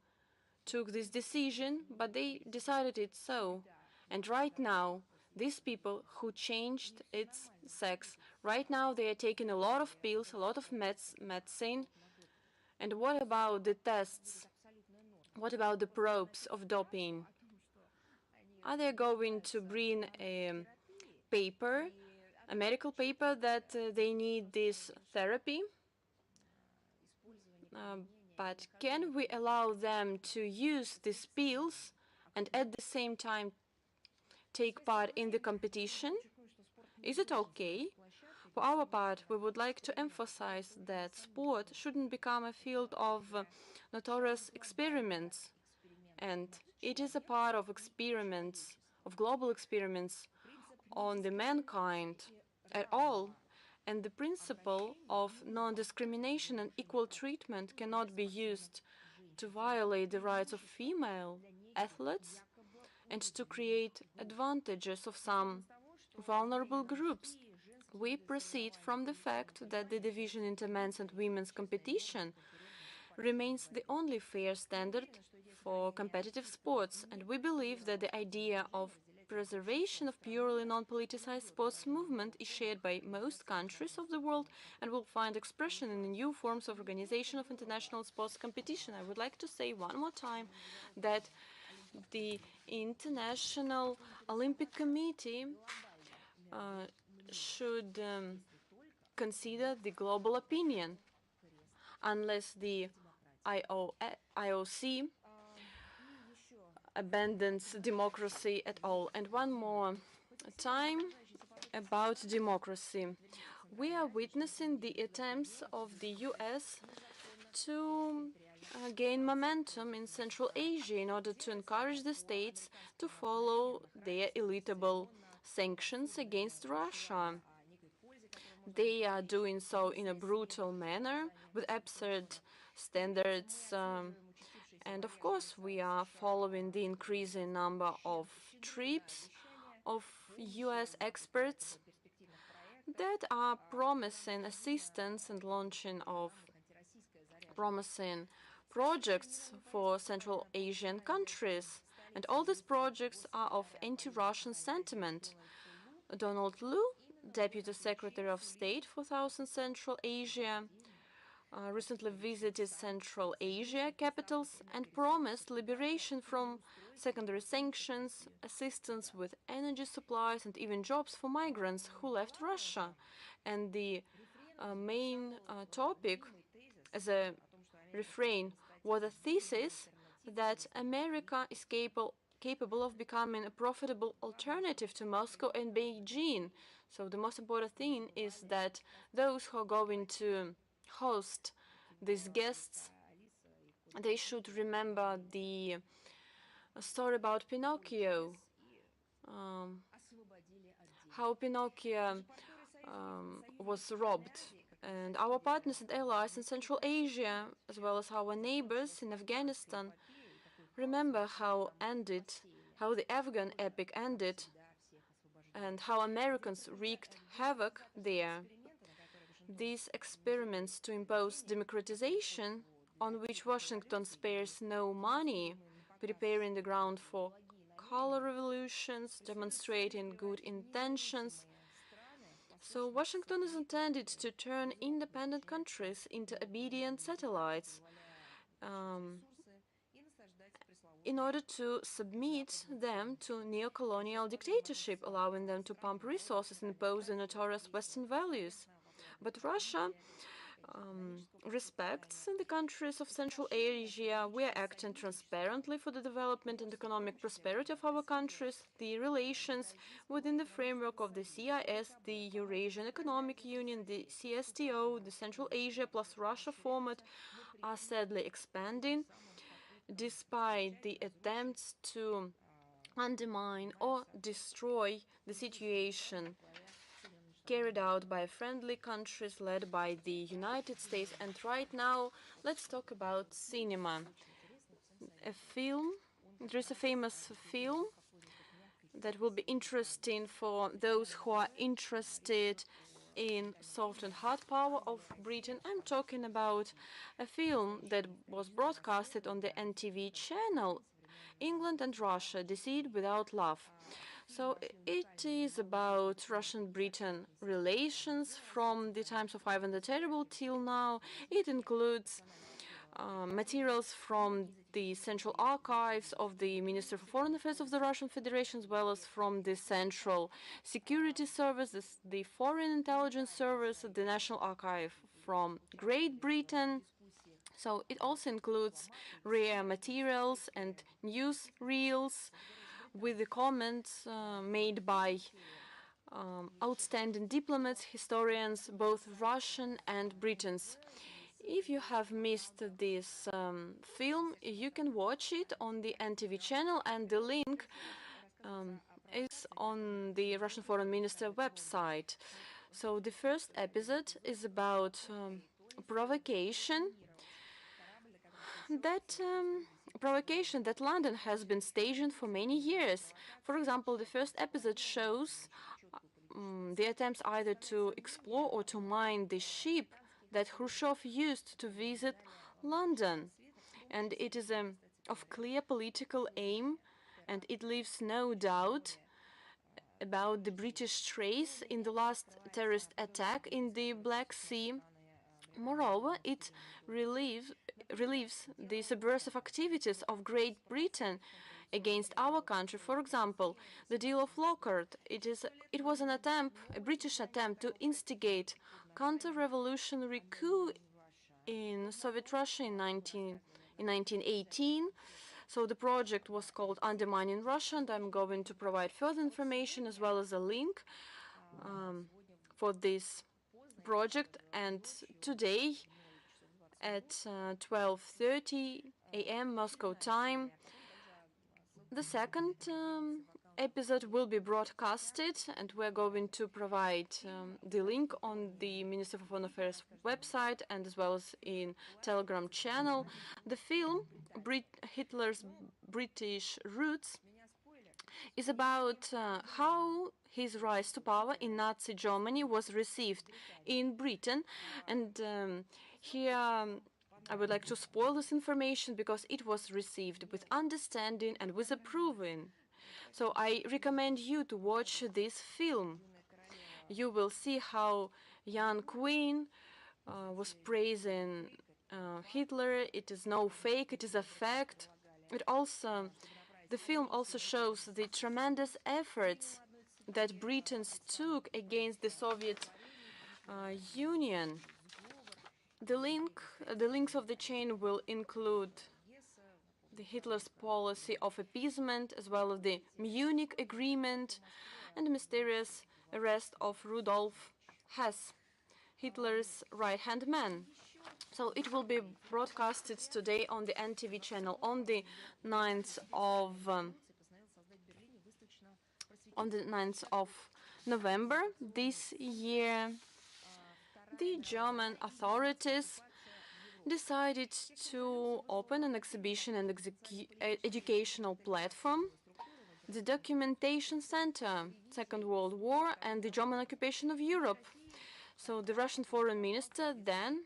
took this decision, but they decided it so. And right now, these people who changed its sex, right now they are taking a lot of pills, a lot of medicine. And what about the tests? What about the probes of doping? Are they going to bring a paper, a medical paper, that they need this therapy? But can we allow them to use these pills and at the same time take part in the competition? Is it okay? For our part, we would like to emphasize that sport shouldn't become a field of notorious experiments, and it is a part of experiments, of global experiments on the mankind at all. And the principle of non-discrimination and equal treatment cannot be used to violate the rights of female athletes and to create advantages of some vulnerable groups. We proceed from the fact that the division into men's and women's competition remains the only fair standard for competitive sports, and we believe that the idea of preservation of purely non-politicized sports movement is shared by most countries of the world and will find expression in the new forms of organization of international sports competition. I would like to say one more time that the International Olympic Committee should consider the global opinion, unless the IOC abandons democracy at all. And one more time about democracy. We are witnessing the attempts of the US to gain momentum in Central Asia in order to encourage the states to follow their elitable sanctions against Russia. They are doing so in a brutal manner with absurd standards. And of course, we are following the increasing number of trips of US experts that are promising assistance and launching of promising projects for Central Asian countries. And all these projects are of anti-Russian sentiment. Donald Lu, Deputy Secretary of State for South and Central Asia, recently visited Central Asia capitals and promised liberation from secondary sanctions, assistance with energy supplies, and even jobs for migrants who left Russia. And the main topic as a refrain was a thesis that America is capable of becoming a profitable alternative to Moscow and Beijing. So the most important thing is that those who are going to host these guests, they should remember the story about Pinocchio, how Pinocchio was robbed. And our partners and allies in Central Asia, as well as our neighbors in Afghanistan, remember how the Afghan epic ended, and how Americans wreaked havoc there. These experiments to impose democratization, on which Washington spares no money, preparing the ground for color revolutions, demonstrating good intentions. So Washington is intended to turn independent countries into obedient satellites, in order to submit them to neo-colonial dictatorship, allowing them to pump resources and impose the notorious Western values. But Russia respects the countries of Central Asia. We are acting transparently for the development and economic prosperity of our countries. The relations within the framework of the CIS, the Eurasian Economic Union, the CSTO, the Central Asia plus Russia format are sadly expanding, despite the attempts to undermine or destroy the situation carried out by friendly countries led by the United States. And right now, let's talk about cinema. There is a famous film that will be interesting for those who are interested in soft and hard power of Britain. I'm talking about a film that was broadcasted on the NTV channel, England and Russia, Deceit Without Love. So it is about Russian-Britain relations from the times of Ivan the Terrible till now. It includes materials from the Central Archives of the Ministry for Foreign Affairs of the Russian Federation, as well as from the Central Security Service, the Foreign Intelligence Service, the National Archive from Great Britain. So it also includes rare materials and news reels with the comments made by outstanding diplomats, historians, both Russian and Britain's. If you have missed this film, you can watch it on the NTV channel, and the link is on the Russian Foreign Minister website. So the first episode is about provocation that London has been staging for many years. For example, the first episode shows the attempts either to explore or to mine the ship that Khrushchev used to visit London. And it is of clear political aim, and it leaves no doubt about the British trace in the last terrorist attack in the Black Sea. Moreover, it relieves the subversive activities of Great Britain against our country. For example, the deal of Lockhart. It was a British attempt to instigate counter-revolutionary coup in Soviet Russia in 1918. So the project was called Undermining Russia, and I'm going to provide further information as well as a link for this project. And today at 12:30 a.m. Moscow time, the second episode will be broadcasted, and we're going to provide the link on the Minister for Foreign Affairs website and as well as in Telegram channel. The film, Hitler's British Roots, is about how his rise to power in Nazi Germany was received in Britain. And here I would like to spoil this information because it was received with understanding and with approving. So I recommend you to watch this film. You will see how young Queen was praising Hitler. It is no fake, it is a fact. The film also shows the tremendous efforts that Britain took against the Soviet Union. The links of the chain will include the Hitler's policy of appeasement, as well as the Munich Agreement and the mysterious arrest of Rudolf Hess, Hitler's right-hand man. So it will be broadcasted today on the NTV channel on the 9th of November this year. The German authorities decided to open an exhibition and educational platform, the Documentation Center, Second World War and the German occupation of Europe. So the Russian foreign minister then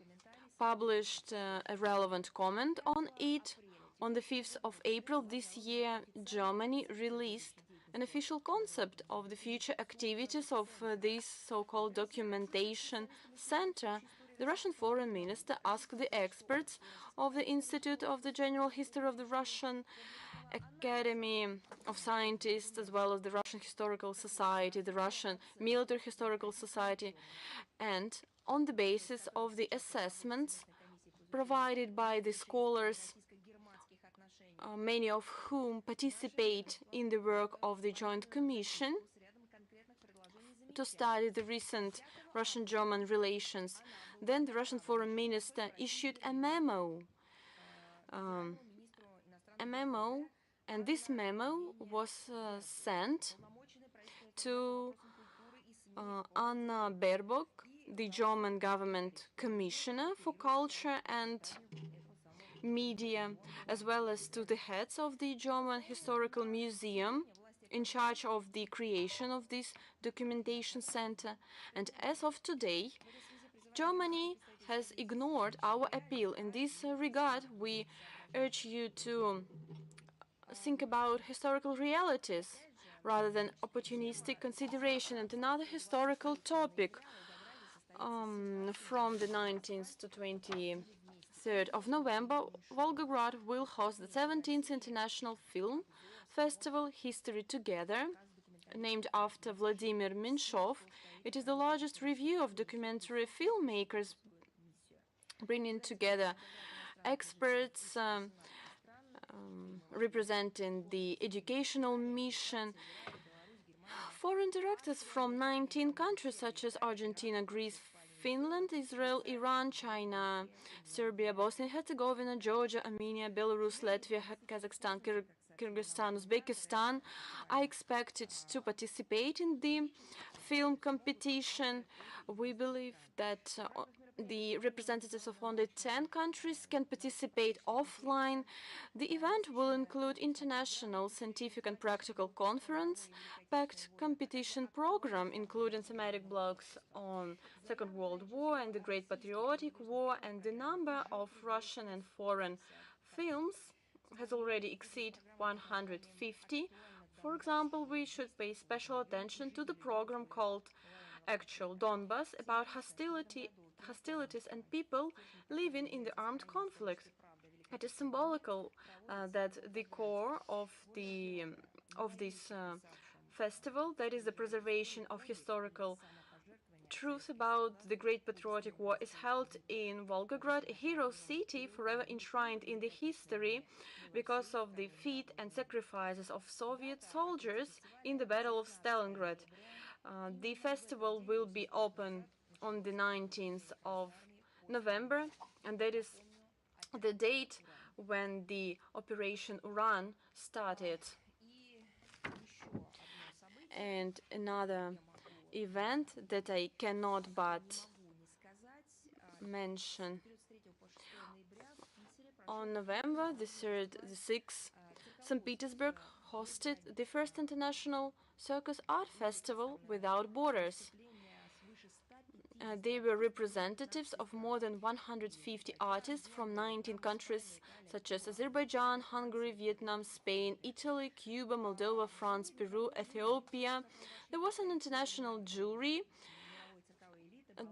published a relevant comment on it. On the 5th of April this year, Germany released an official concept of the future activities of this so-called documentation center. The Russian foreign minister asked the experts of the Institute of the General History of the Russian Academy of Scientists, as well as the Russian Historical Society, the Russian Military Historical Society, and on the basis of the assessments provided by the scholars, many of whom participate in the work of the Joint Commission to study the recent Russian-German relations. Then the Russian foreign minister issued a memo, and this memo was sent to Anna Baerbock, the German government commissioner for culture and media, as well as to the heads of the German Historical Museum in charge of the creation of this documentation center. And as of today, Germany has ignored our appeal. In this regard, we urge you to think about historical realities rather than opportunistic consideration. And another historical topic, from the 19th to 23rd of November, Volgograd will host the 17th International Film Festival, History Together, named after Vladimir Menshov. It is the largest review of documentary filmmakers, bringing together experts representing the educational mission. Foreign directors from 19 countries such as Argentina, Greece, Finland, Israel, Iran, China, Serbia, Bosnia and Herzegovina, Georgia, Armenia, Belarus, Latvia, Kazakhstan, Kyrgyzstan, Uzbekistan are expected to participate in the film competition. We believe that the representatives of only 10 countries can participate offline. The event will include international scientific and practical conference, packed competition program, including thematic blocks on Second World War and the Great Patriotic War, and the number of Russian and foreign films has already exceeded 150. For example, we should pay special attention to the program called Actual Donbass, about hostilities and people living in the armed conflict. It is symbolical that the core of this festival, that is the preservation of historical truth about the Great Patriotic War, is held in Volgograd, a hero city forever enshrined in the history because of the feat and sacrifices of Soviet soldiers in the Battle of Stalingrad. The festival will be open on the 19th of November, and that is the date when the Operation Uran started. And another event that I cannot but mention. On November the 3rd, the 6th, St. Petersburg hosted the first international circus art festival without borders. They were representatives of more than 150 artists from 19 countries such as Azerbaijan, Hungary, Vietnam, Spain, Italy, Cuba, Moldova, France, Peru, Ethiopia. There was an international jury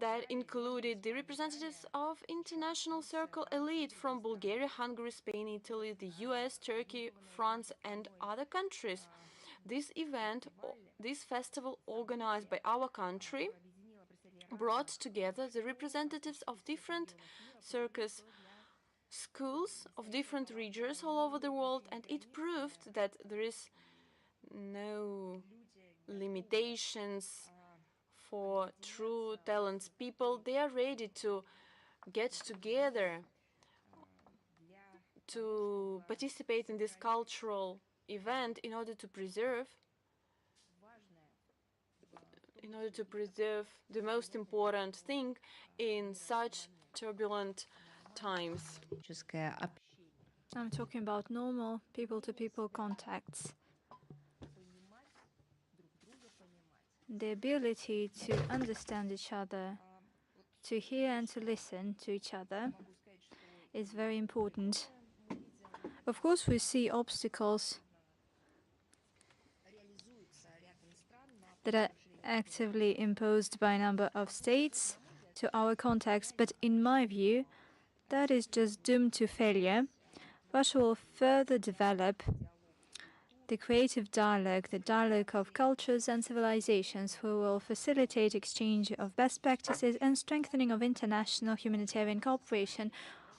that included the representatives of international circle elite from Bulgaria, Hungary, Spain, Italy, the US, Turkey, France, and other countries. This event, this festival organized by our country, brought together the representatives of different circus schools of different regions all over the world, and it proved that there is no limitations for true talents. People, they are ready to get together to participate in this cultural event in order to preserve the most important thing in such turbulent times. I'm talking about normal people-to-people contacts. The ability to understand each other, to hear and to listen to each other is very important. Of course, we see obstacles that are actively imposed by a number of states to our contacts, but in my view, that is just doomed to failure. Russia will further develop the creative dialogue, the dialogue of cultures and civilizations, who will facilitate exchange of best practices and strengthening of international humanitarian cooperation.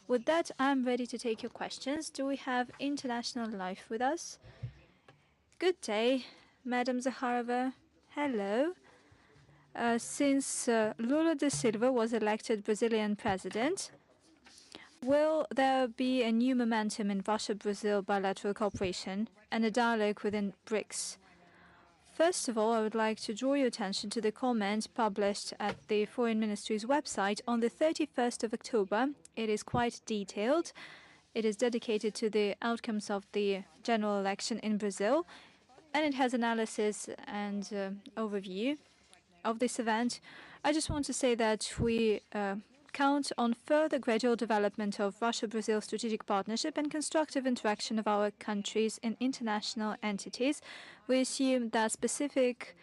With that, I'm ready to take your questions. Do we have International Life with us? Good day, Madam Zakharova. Hello. Since Lula da Silva was elected Brazilian president, will there be a new momentum in Russia-Brazil bilateral cooperation and a dialogue within BRICS? First of all, I would like to draw your attention to the comment published at the Foreign Ministry's website on the 31st of October. It is quite detailed. It is dedicated to the outcomes of the general election in Brazil, and it has analysis and overview of this event. I just want to say that we count on further gradual development of Russia-Brazil strategic partnership and constructive interaction of our countries in international entities. We assume that specific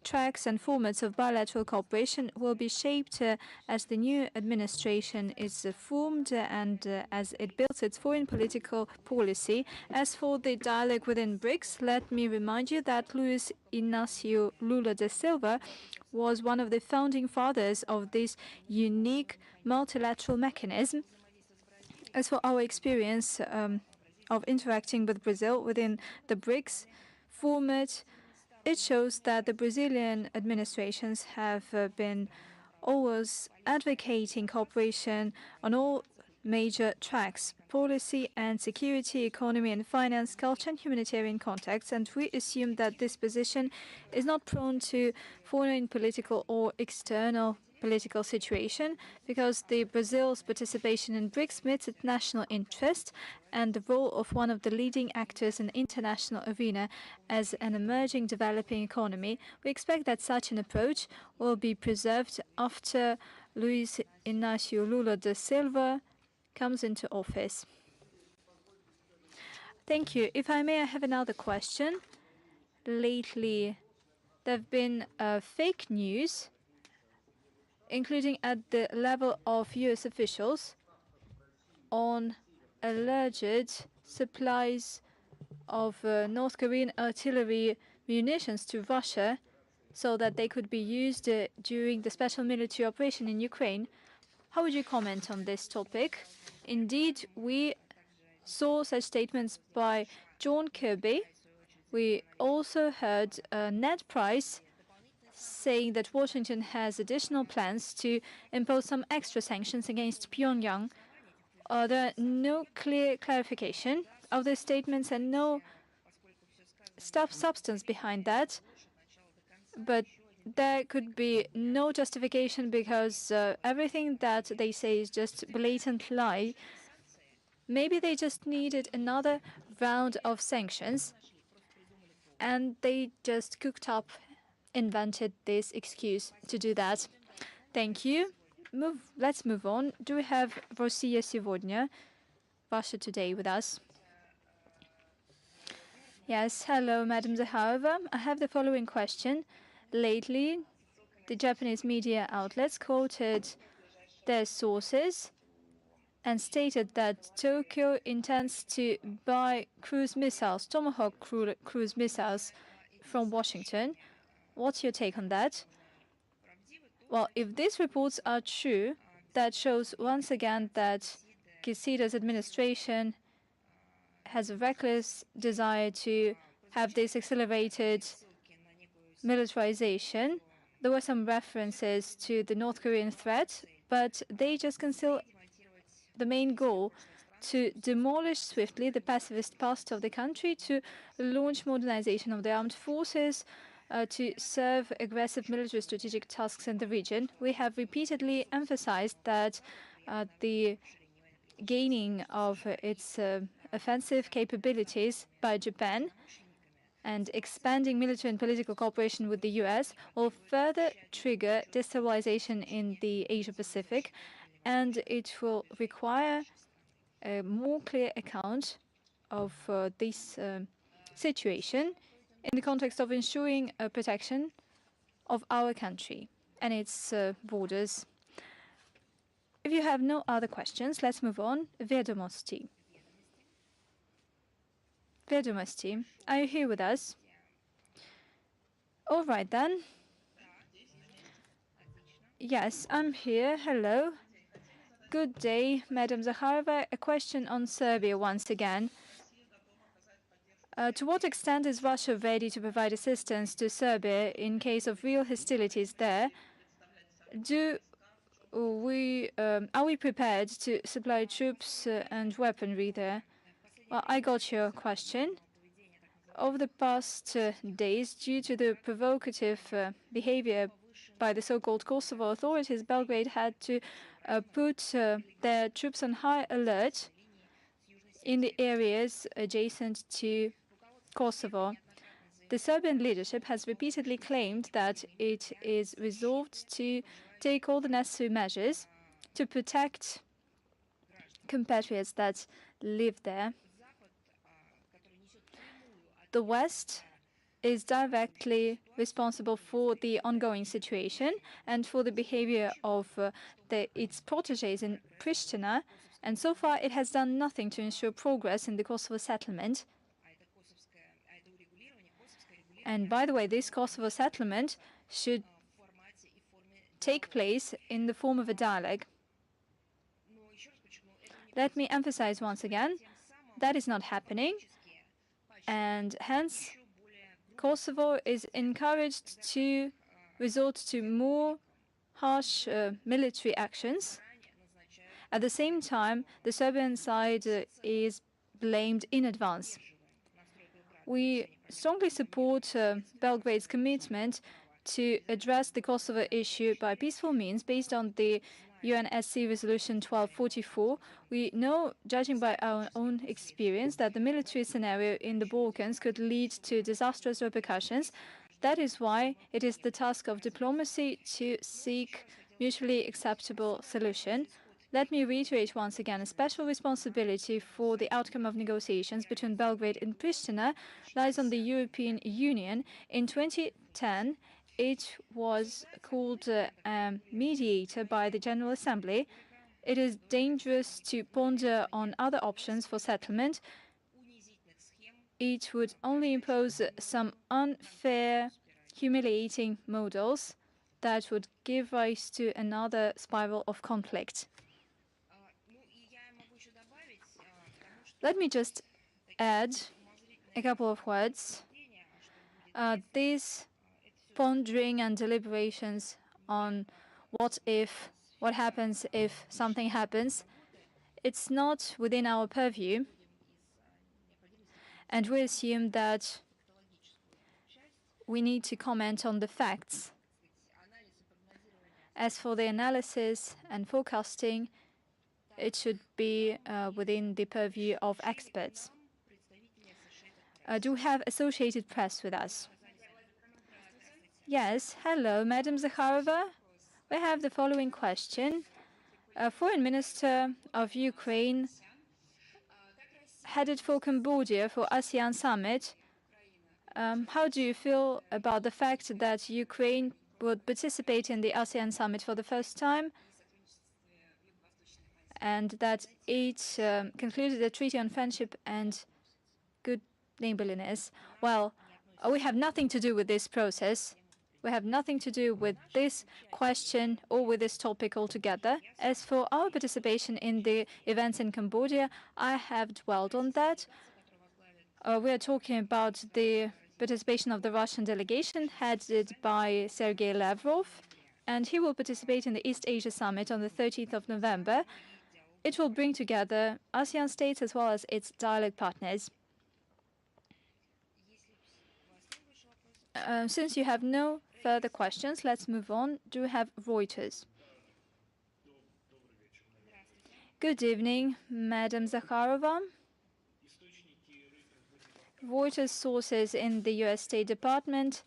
tracks and formats of bilateral cooperation will be shaped as the new administration is formed and as it builds its foreign political policy. As for the dialogue within BRICS, let me remind you that Luis Inácio Lula da Silva was one of the founding fathers of this unique multilateral mechanism. As for our experience of interacting with Brazil within the BRICS format, it shows that the Brazilian administrations have been always advocating cooperation on all major tracks: policy and security, economy and finance, culture and humanitarian contacts, and we assume that this position is not prone to foreign political or external political situation, because the Brazil's participation in BRICS meets its national interest and the role of one of the leading actors in the international arena as an emerging developing economy. We expect that such an approach will be preserved after Luis Inácio Lula da Silva comes into office. Thank you. If I may, I have another question. Lately, there have been fake news, including at the level of US officials, on alleged supplies of North Korean artillery munitions to Russia so that they could be used during the special military operation in Ukraine. How would you comment on this topic? Indeed, we saw such statements by John Kirby. We also heard Ned Price saying that Washington has additional plans to impose some extra sanctions against Pyongyang. There are no clear clarification of the statements and no substance behind that. But there could be no justification because everything that they say is just blatant lie. Maybe they just needed another round of sanctions and they just cooked up, invented this excuse to do that. Thank you. Let's move on. Do we have Россия сегодня, Russia Today, with us? Yes, hello, Madam Zakharova. I have the following question. Lately, the Japanese media outlets quoted their sources and stated that Tokyo intends to buy cruise missiles, Tomahawk cruise missiles, from Washington. What's your take on that? Well, if these reports are true, that shows once again that Kisida's administration has a reckless desire to have this accelerated militarization. There were some references to the North Korean threat, but they just conceal the main goal: to demolish swiftly the pacifist past of the country, to launch modernization of the armed forces, to serve aggressive military strategic tasks in the region. We have repeatedly emphasized that the gaining of its offensive capabilities by Japan and expanding military and political cooperation with the US will further trigger destabilization in the Asia-Pacific, and it will require a more clear account of this situation in the context of ensuring protection of our country and its borders. If you have no other questions, let's move on. VIDEOPORTAL. VIDEOPORTAL, are you here with us? All right then. Yes, I'm here. Hello. Good day, Madam Zakharova. A question on Serbia once again. To what extent is Russia ready to provide assistance to Serbia in case of real hostilities there? Are we prepared to supply troops and weaponry there? Well, I got your question. Over the past days, due to the provocative behavior by the so-called Kosovo authorities, Belgrade had to put their troops on high alert in the areas adjacent to Kosovo. The Serbian leadership has repeatedly claimed that it is resolved to take all the necessary measures to protect compatriots that live there. The West is directly responsible for the ongoing situation and for the behavior of its protégés in Pristina, and so far it has done nothing to ensure progress in the Kosovo settlement. And by the way, this Kosovo settlement should take place in the form of a dialogue. Let me emphasize once again, that is not happening, and hence Kosovo is encouraged to resort to more harsh military actions. At the same time, the Serbian side is blamed in advance. We strongly support Belgrade's commitment to address the Kosovo issue by peaceful means based on the UNSC Resolution 1244. We know, judging by our own experience, that the military scenario in the Balkans could lead to disastrous repercussions. That is why it is the task of diplomacy to seek mutually acceptable solution. Let me reiterate once again, a special responsibility for the outcome of negotiations between Belgrade and Pristina lies on the European Union. In 2010, it was called a mediator by the General Assembly. It is dangerous to ponder on other options for settlement. It would only impose some unfair, humiliating models that would give rise to another spiral of conflict. Let me just add a couple of words. These pondering and deliberations on what happens if something happens, it's not within our purview, and we assume that we need to comment on the facts. As for the analysis and forecasting, it should be within the purview of experts. Do we have Associated Press with us? Yes, hello, Madam Zakharova. We have the following question. Foreign Minister of Ukraine headed for Cambodia for ASEAN Summit. How do you feel about the fact that Ukraine would participate in the ASEAN Summit for the first time, and that it concluded a treaty on friendship and good neighborliness? Well, we have nothing to do with this process. We have nothing to do with this question or with this topic altogether. As for our participation in the events in Cambodia, I have dwelled on that. We are talking about the participation of the Russian delegation headed by Sergei Lavrov, and he will participate in the East Asia Summit on the 13th of November. It will bring together ASEAN states as well as its dialogue partners. Since you have no further questions, let's move on. Do we have Reuters? Good evening, Madam Zakharova. Reuters sources in the U.S. State Department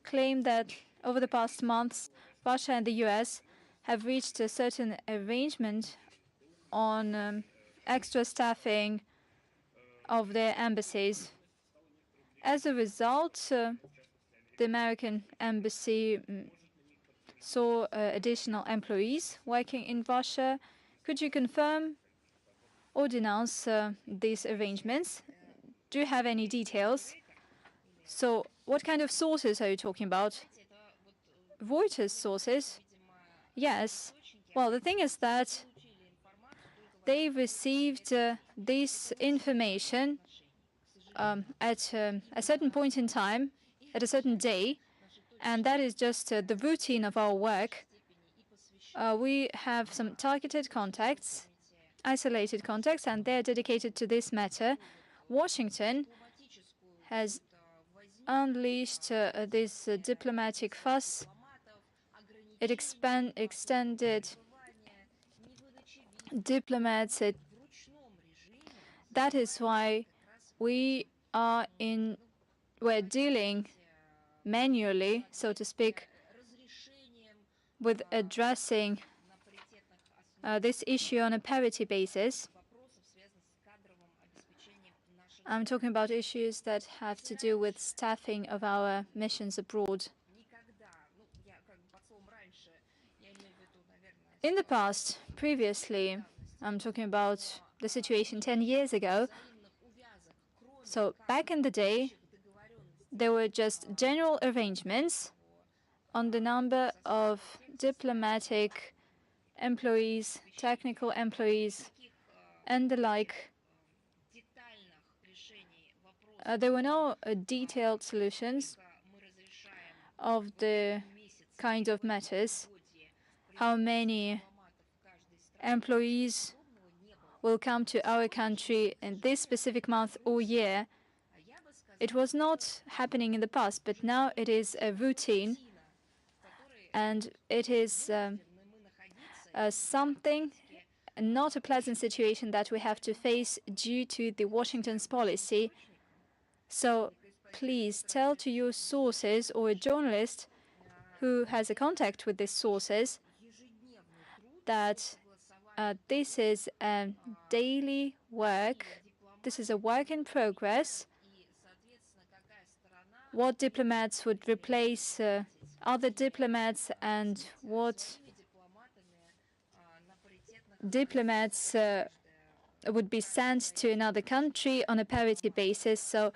claim that over the past months, Russia and the U.S. have reached a certain arrangement on extra staffing of their embassies. As a result, the American embassy saw additional employees working in Russia. Could you confirm or denounce these arrangements? Do you have any details? So what kind of sources are you talking about? Reuters sources? Yes. Well, the thing is that they received this information at a certain point in time, at a certain day, and that is just the routine of our work. We have some targeted contacts, isolated contacts, and they're dedicated to this matter. Washington has unleashed this diplomatic fuss. It extended diplomats. That is why we're dealing manually, so to speak, with addressing this issue on a parity basis. I'm talking about issues that have to do with staffing of our missions abroad. In the past, previously, I'm talking about the situation 10 years ago. So back in the day, there were just general arrangements on the number of diplomatic employees, technical employees, and the like. There were no detailed solutions of the kind of matters. How many employees will come to our country in this specific month or year? It was not happening in the past, but now it is a routine, and it is something, not a pleasant situation that we have to face due to the Washington's policy. So please tell to your sources or a journalist who has a contact with these sources that this is a daily work. This is a work in progress. What diplomats would replace other diplomats and what diplomats would be sent to another country on a parity basis. So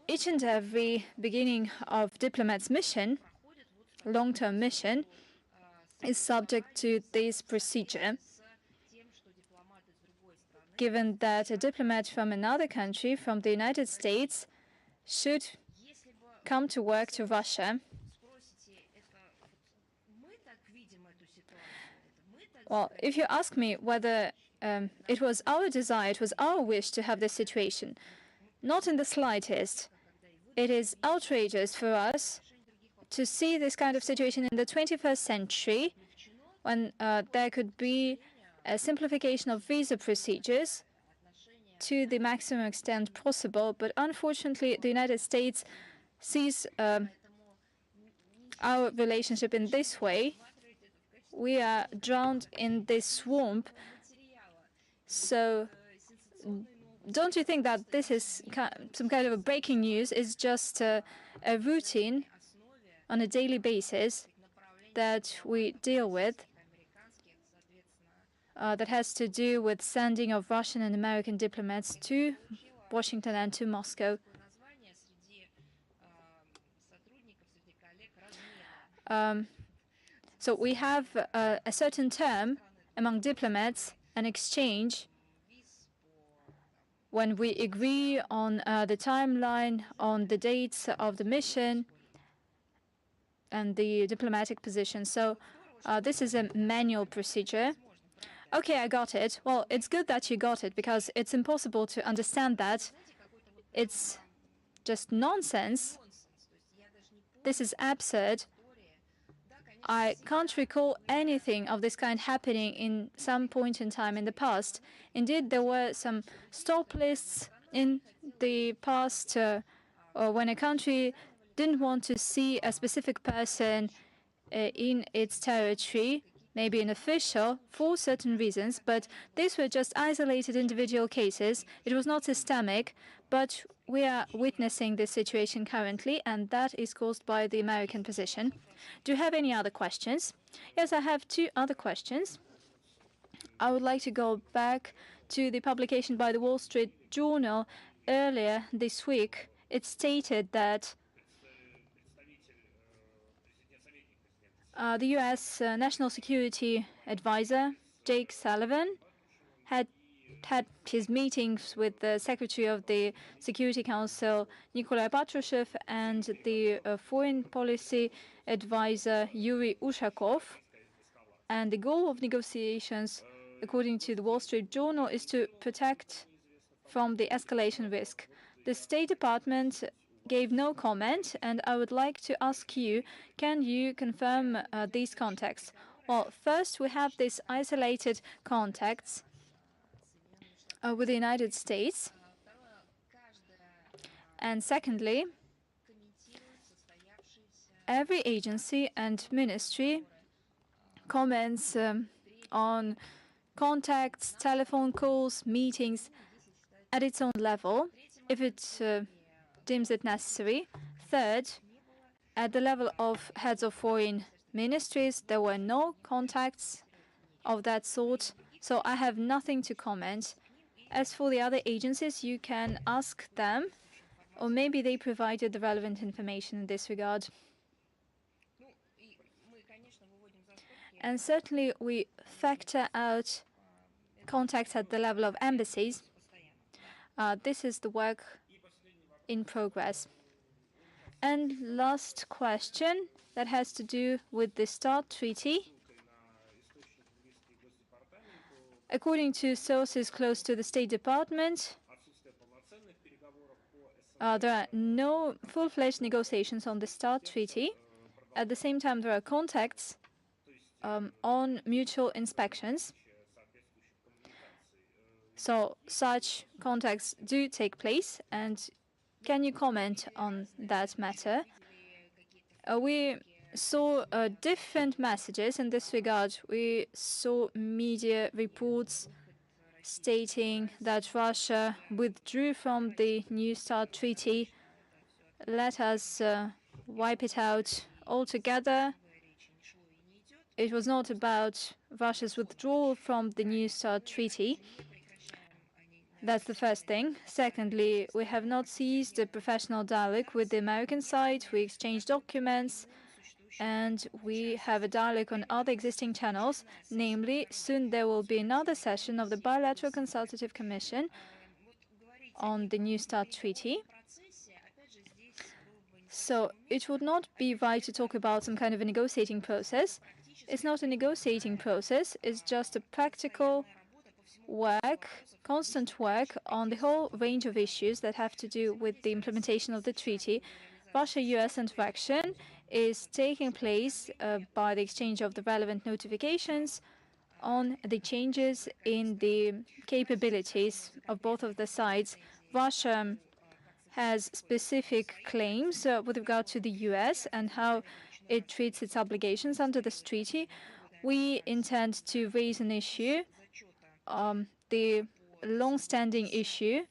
each and every beginning of diplomat's mission, long-term mission, is subject to this procedure. Given that a diplomat from another country, from the United States, should come to work to Russia, well, if you ask me whether it was our desire, it was our wish to have this situation, not in the slightest. It is outrageous for us to see this kind of situation in the 21st century when there could be a simplification of visa procedures to the maximum extent possible. But unfortunately, the United States sees our relationship in this way. We are drowned in this swamp. So don't you think that this is some kind of a breaking news? It's just a routine on a daily basis that we deal with that has to do with sending of Russian and American diplomats to Washington and to Moscow. So we have a certain term among diplomats, an exchange, when we agree on the timeline, on the dates of the mission, and the diplomatic position. So this is a manual procedure. Okay, I got it. Well, it's good that you got it, because it's impossible to understand that. It's just nonsense. This is absurd. I can't recall anything of this kind happening in some point in time in the past. Indeed, there were some stop lists in the past when a country didn't want to see a specific person in its territory, maybe an official, for certain reasons, but these were just isolated individual cases. It was not systemic, but we are witnessing this situation currently, and that is caused by the American position. Do you have any other questions? Yes, I have two other questions. I would like to go back to the publication by the Wall Street Journal earlier this week. It stated that the U.S. National Security Advisor, Jake Sullivan, had his meetings with the Secretary of the Security Council, Nikolai Patrushev, and the Foreign Policy Advisor, Yuri Ushakov. And the goal of negotiations, according to the Wall Street Journal, is to protect from the escalation risk. The State Department gave no comment, and I would like to ask you, can you confirm these contacts? Well, first, we have these isolated contacts with the United States. And secondly, every agency and ministry comments on contacts, telephone calls, meetings at its own level, if it deems it necessary. Third, at the level of heads of foreign ministries, there were no contacts of that sort, so I have nothing to comment. As for the other agencies, you can ask them, or maybe they provided the relevant information in this regard. And certainly we factor out contacts at the level of embassies. This is the work in progress. And last question that has to do with the START treaty. According to sources close to the State Department, there are no full-fledged negotiations on the START treaty. At the same time, there are contacts on mutual inspections. So such contacts do take place, and can you comment on that matter? We saw different messages in this regard. We saw media reports stating that Russia withdrew from the New START treaty. Let us wipe it out altogether. It was not about Russia's withdrawal from the New START treaty. That's the first thing. Secondly, we have not ceased a professional dialogue with the American side. We exchanged documents, and we have a dialogue on other existing channels. Namely, soon there will be another session of the Bilateral Consultative Commission on the New START treaty. So it would not be right to talk about some kind of a negotiating process. It's not a negotiating process. It's just a practical work, constant work on the whole range of issues that have to do with the implementation of the treaty. Russia-US interaction is taking place by the exchange of the relevant notifications on the changes in the capabilities of both of the sides. Russia has specific claims with regard to the US and how it treats its obligations under this treaty. We intend to raise an issue, the long-standing issue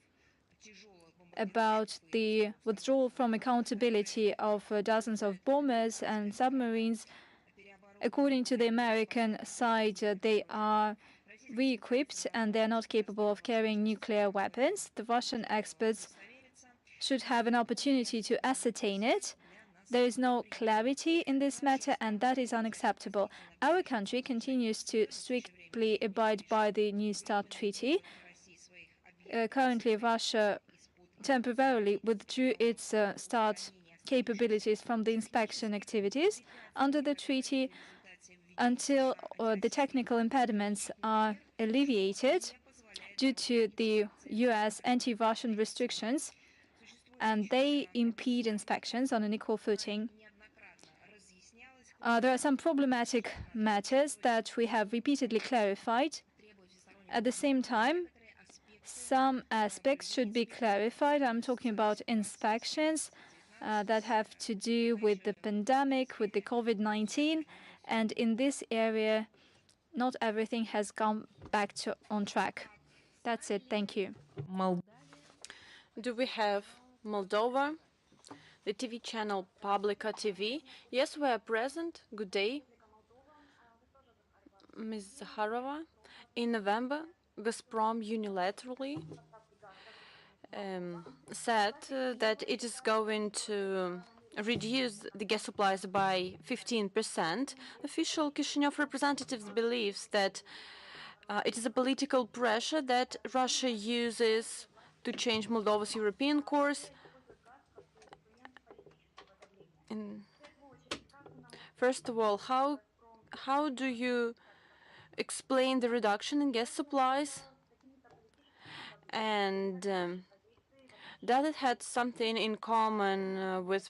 about the withdrawal from accountability of dozens of bombers and submarines. According to the American side, they are re-equipped and they are not capable of carrying nuclear weapons. The Russian experts should have an opportunity to ascertain it. There is no clarity in this matter, and that is unacceptable. Our country continues to strictly abide by the New START treaty. Currently, Russia temporarily withdrew its START capabilities from the inspection activities under the treaty until the technical impediments are alleviated due to the US anti-Russian restrictions, and they impede inspections on an equal footing. There are some problematic matters that we have repeatedly clarified. At the same time, some aspects should be clarified. I'm talking about inspections that have to do with the pandemic, with the COVID-19, and in this area, not everything has gone back on track. That's it. Thank you. Do we have Moldova, the TV channel Publica TV? Yes, we are present. Good day. Ms. Zakharova, in November, Gazprom unilaterally said that it is going to reduce the gas supplies by 15%. Official Chisinau representatives believes that it is a political pressure that Russia uses to change Moldova's European course. And first of all, how do you explain the reduction in gas supplies? And does it have something in common with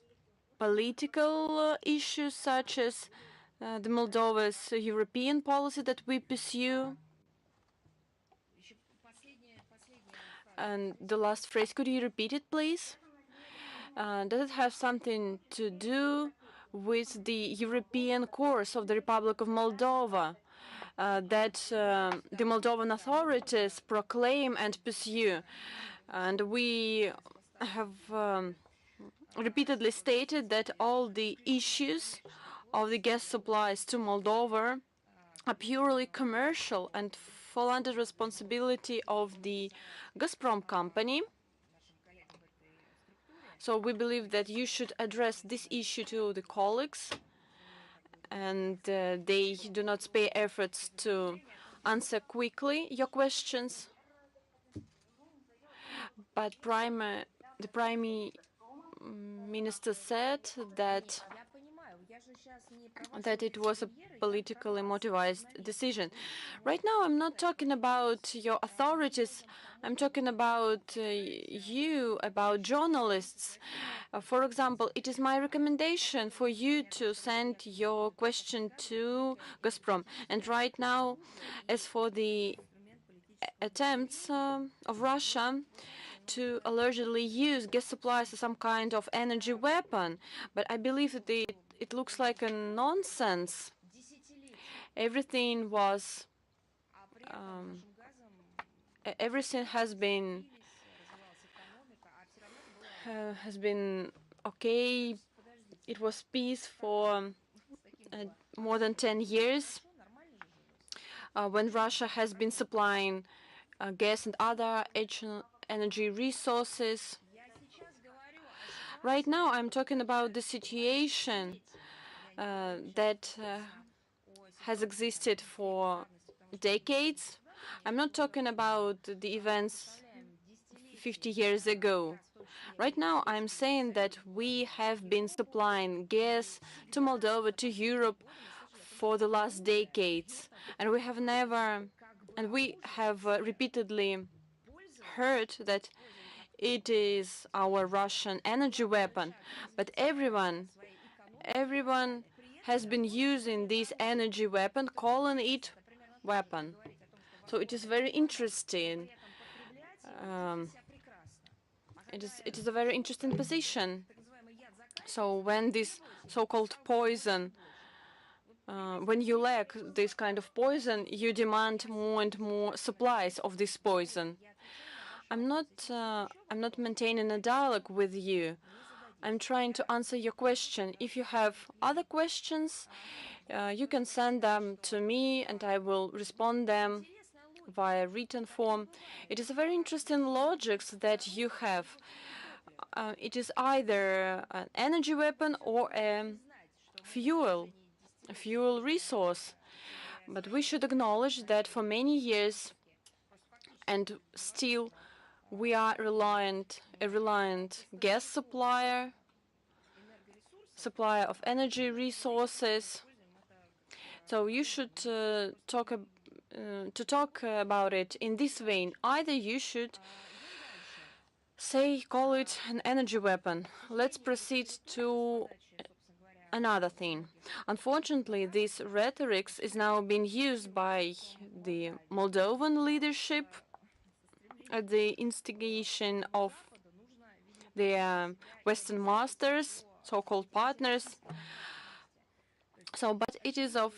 political issues such as the Moldova's European policy that we pursue? And the last phrase, could you repeat it, please? Does it have something to do with the European course of the Republic of Moldova that the Moldovan authorities proclaim and pursue? And we have repeatedly stated that all the issues of the gas supplies to Moldova are purely commercial and fall under responsibility of the Gazprom company. So we believe that you should address this issue to the colleagues, and they do not spare efforts to answer quickly your questions. But the Prime Minister said that it was a politically motivated decision. Right now, I'm not talking about your authorities. I'm talking about you, about journalists. For example, it is my recommendation for you to send your question to Gazprom. And right now, as for the attempts of Russia to allegedly use gas supplies as some kind of energy weapon, but I believe that it looks like a nonsense. Everything was, everything has been okay. It was peace for more than 10 years when Russia has been supplying gas and other energy resources. Right now, I'm talking about the situation that has existed for decades. I'm not talking about the events 50 years ago. Right now, I'm saying that we have been supplying gas to Moldova, to Europe, for the last decades, and we have repeatedly heard that it is our Russian energy weapon, but everyone has been using this energy weapon, calling it weapon. So it is very interesting. It is a very interesting position. So when this so-called poison, when you lack this kind of poison, you demand more and more supplies of this poison. I'm not maintaining a dialogue with you. I'm trying to answer your question. If you have other questions, you can send them to me, and I will respond them via written form. It is a very interesting logic that you have. it is either an energy weapon or a fuel resource. But we should acknowledge that for many years, and still, we are a reliant gas supplier of energy resources. So you should talk about it in this vein. Either you should call it an energy weapon. Let's proceed to another thing. Unfortunately, this rhetoric is now being used by the Moldovan leadership at the instigation of the Western masters, so-called partners. But it is of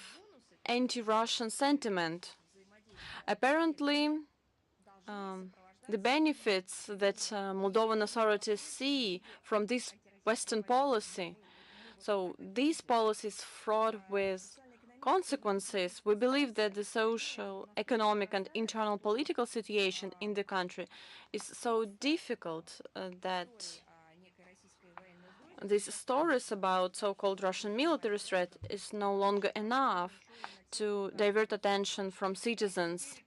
anti-Russian sentiment. Apparently, the benefits that Moldovan authorities see from this Western policy, so this policy is fraught with consequences. We believe that the social, economic, and internal political situation in the country is so difficult that these stories about so-called Russian military threat is no longer enough to divert attention from citizens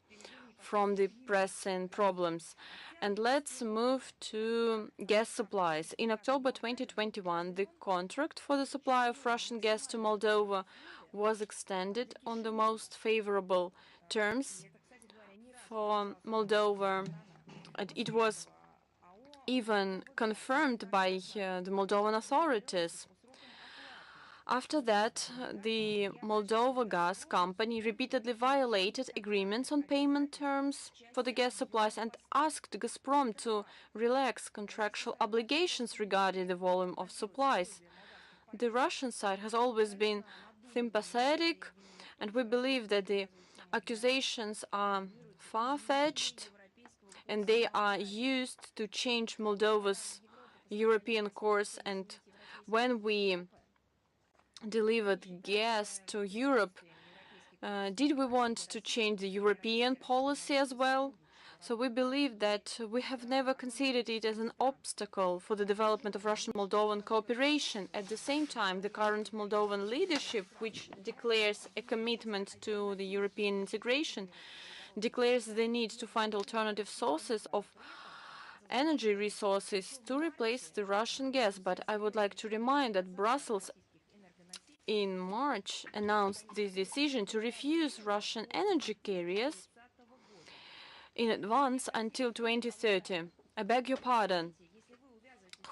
from the pressing problems. And let's move to gas supplies. In October 2021, the contract for the supply of Russian gas to Moldova was extended on the most favorable terms for Moldova. And it was even confirmed by the Moldovan authorities. After that, the Moldova Gas Company repeatedly violated agreements on payment terms for the gas supplies and asked Gazprom to relax contractual obligations regarding the volume of supplies. The Russian side has always been sympathetic, and we believe that the accusations are far-fetched and they are used to change Moldova's European course. And when we delivered gas to Europe, did we want to change the European policy as well? So we believe that we have never considered it as an obstacle for the development of Russian-Moldovan cooperation. At the same time, the current Moldovan leadership, which declares a commitment to the European integration, declares the need to find alternative sources of energy resources to replace the Russian gas. But I would like to remind that Brussels in March announced this decision to refuse Russian energy carriers in advance until 2030. I beg your pardon.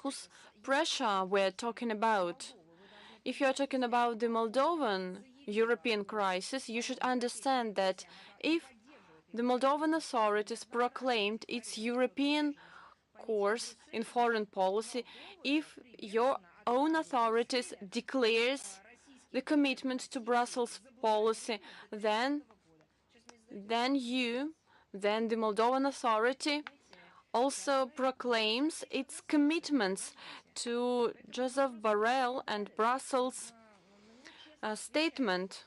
Whose pressure we're talking about? If you're talking about the Moldovan European crisis, you should understand that if the Moldovan authorities proclaimed its European course in foreign policy, if your own authorities declares the commitment to Brussels policy, then the Moldovan authority also proclaims its commitments to Joseph Borrell and Brussels' statement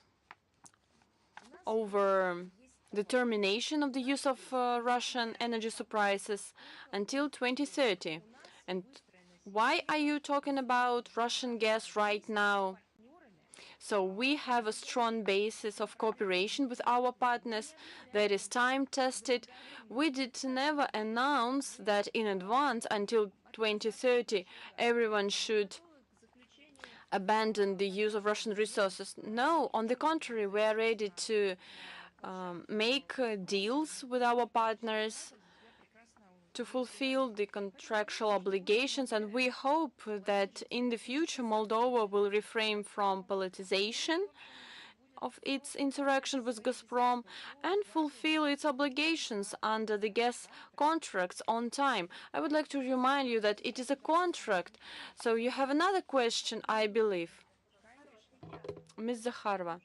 over the termination of the use of Russian energy supplies until 2030. And why are you talking about Russian gas right now? So we have a strong basis of cooperation with our partners that is time-tested. We did never announce that in advance until 2030 everyone should abandon the use of Russian resources. No, on the contrary, we are ready to make deals with our partners to fulfill the contractual obligations, and we hope that in the future Moldova will refrain from politicization of its interaction with Gazprom and fulfill its obligations under the gas contracts on time. I would like to remind you that it is a contract. So you have another question, I believe. Ms. Zakharova,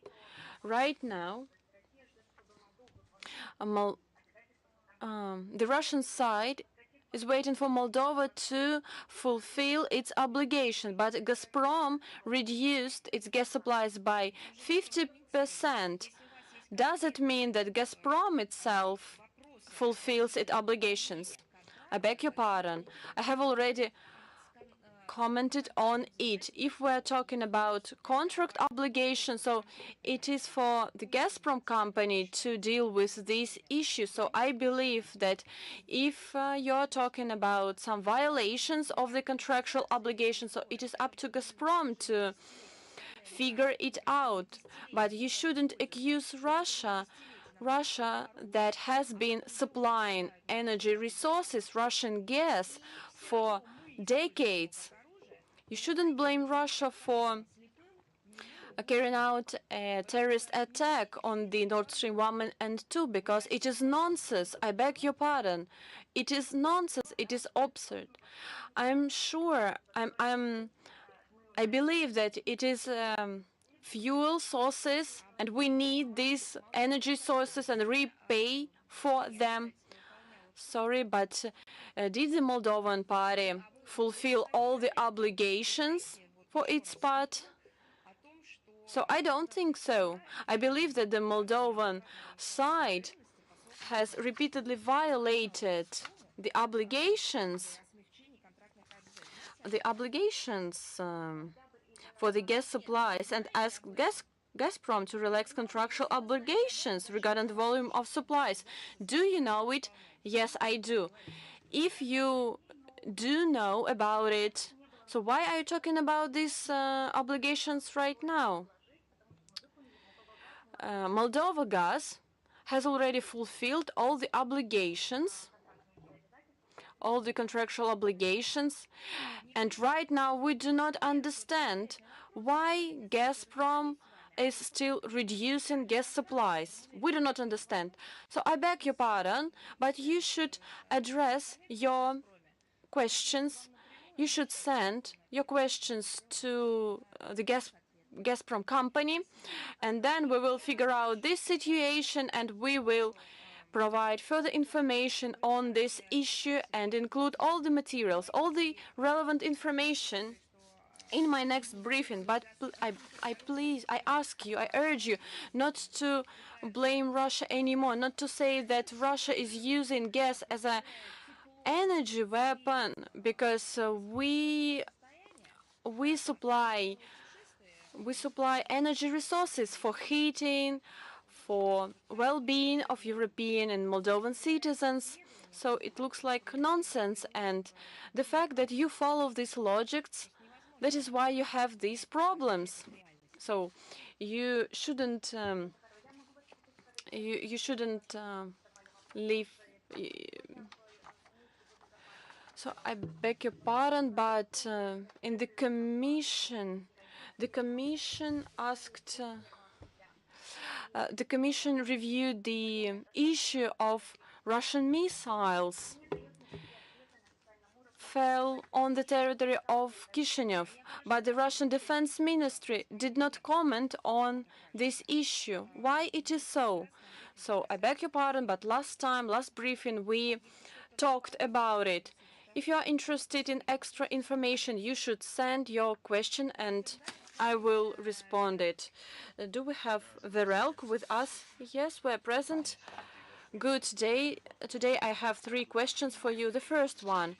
right now, the Russian side is waiting for Moldova to fulfill its obligation, but Gazprom reduced its gas supplies by 50%. Does it mean that Gazprom itself fulfills its obligations? I beg your pardon. I have already commented on it. If we're talking about contract obligations, so it is for the Gazprom company to deal with this issue. So I believe that if you're talking about some violations of the contractual obligations, so it is up to Gazprom to figure it out. But you shouldn't accuse Russia that has been supplying energy resources, Russian gas, for decades. You shouldn't blame Russia for carrying out a terrorist attack on the Nord Stream 1 and 2 because it is nonsense. I beg your pardon. It is nonsense. It is absurd. I'm sure, I believe that it is fuel sources and we need these energy sources and repay for them. Sorry, but did the Moldovan party fulfill all the obligations for its part? So I don't think so. I believe that the Moldovan side has repeatedly violated the obligations for the gas supplies and asked Gazprom to relax contractual obligations regarding the volume of supplies. Do you know it? Yes, I do. If you do know about it, so why are you talking about these obligations right now? Moldova Gas has already fulfilled all the obligations, all the contractual obligations, and right now we do not understand why Gazprom is still reducing gas supplies. We do not understand. So I beg your pardon, but you should address your questions. You should send your questions to the Gazprom company, and then we will figure out this situation and we will provide further information on this issue and include all the materials, all the relevant information in my next briefing. But I ask you, I urge you not to blame Russia anymore, not to say that Russia is using gas as an energy weapon, because we supply energy resources for heating, for well-being of European and Moldovan citizens. So it looks like nonsense, and the fact that you follow these logics, that is why you have these problems. So you shouldn't leave. So I beg your pardon, but in the Commission asked. The Commission reviewed the issue of Russian missiles fell on the territory of Chisinau, but the Russian Defense Ministry did not comment on this issue. Why it is so? So I beg your pardon, but last briefing, we talked about it. If you are interested in extra information, you should send your question and I will respond it. Do we have Verelk with us? Yes, we're present. Good day. Today I have 3 questions for you. The first one,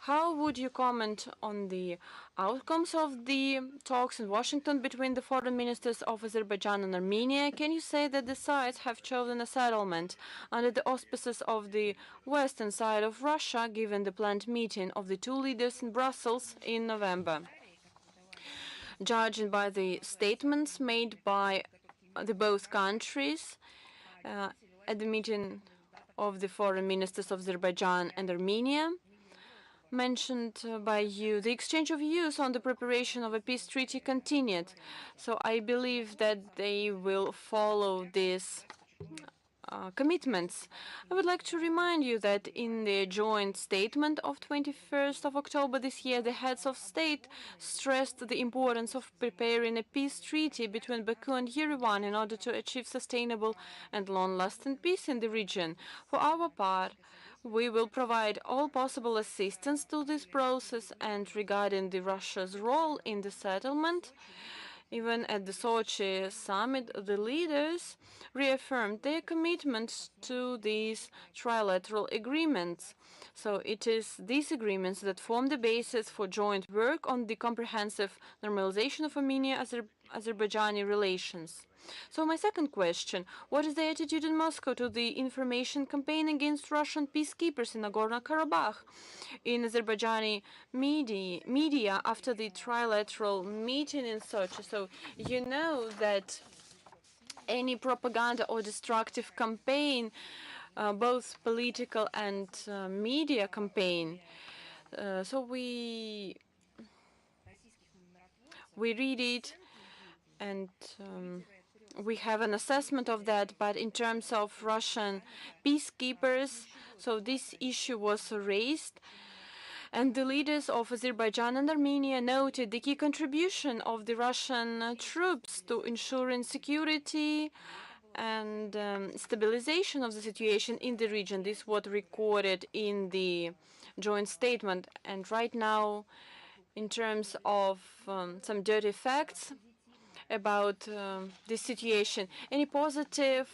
how would you comment on the outcomes of the talks in Washington between the foreign ministers of Azerbaijan and Armenia? Can you say that the sides have chosen a settlement under the auspices of the western side of Russia, given the planned meeting of the 2 leaders in Brussels in November? Judging by the statements made by the both countries at the meeting of the foreign ministers of Azerbaijan and Armenia, mentioned by you, the exchange of views on the preparation of a peace treaty continued. So I believe that they will follow these commitments. I would like to remind you that in the joint statement of 21st of October this year, the heads of state stressed the importance of preparing a peace treaty between Baku and Yerevan in order to achieve sustainable and long-lasting peace in the region. For our part, we will provide all possible assistance to this process, and regarding Russia's role in the settlement, Even at the Sochi summit, the leaders reaffirmed their commitment to these trilateral agreements. So it is these agreements that form the basis for joint work on the comprehensive normalization of Armenia-Azerbaijani relations. So my second question, what is the attitude in Moscow to the information campaign against Russian peacekeepers in Nagorno-Karabakh? In Azerbaijani media after the trilateral meeting in Sochi. So you know that any propaganda or destructive campaign, both political and media campaign, so we read it and we have an assessment of that, but in terms of Russian peacekeepers, so this issue was raised, and the leaders of Azerbaijan and Armenia noted the key contribution of the Russian troops to ensuring security and stabilization of the situation in the region. This was recorded in the joint statement. And right now, in terms of some dirty facts about this situation, any positive,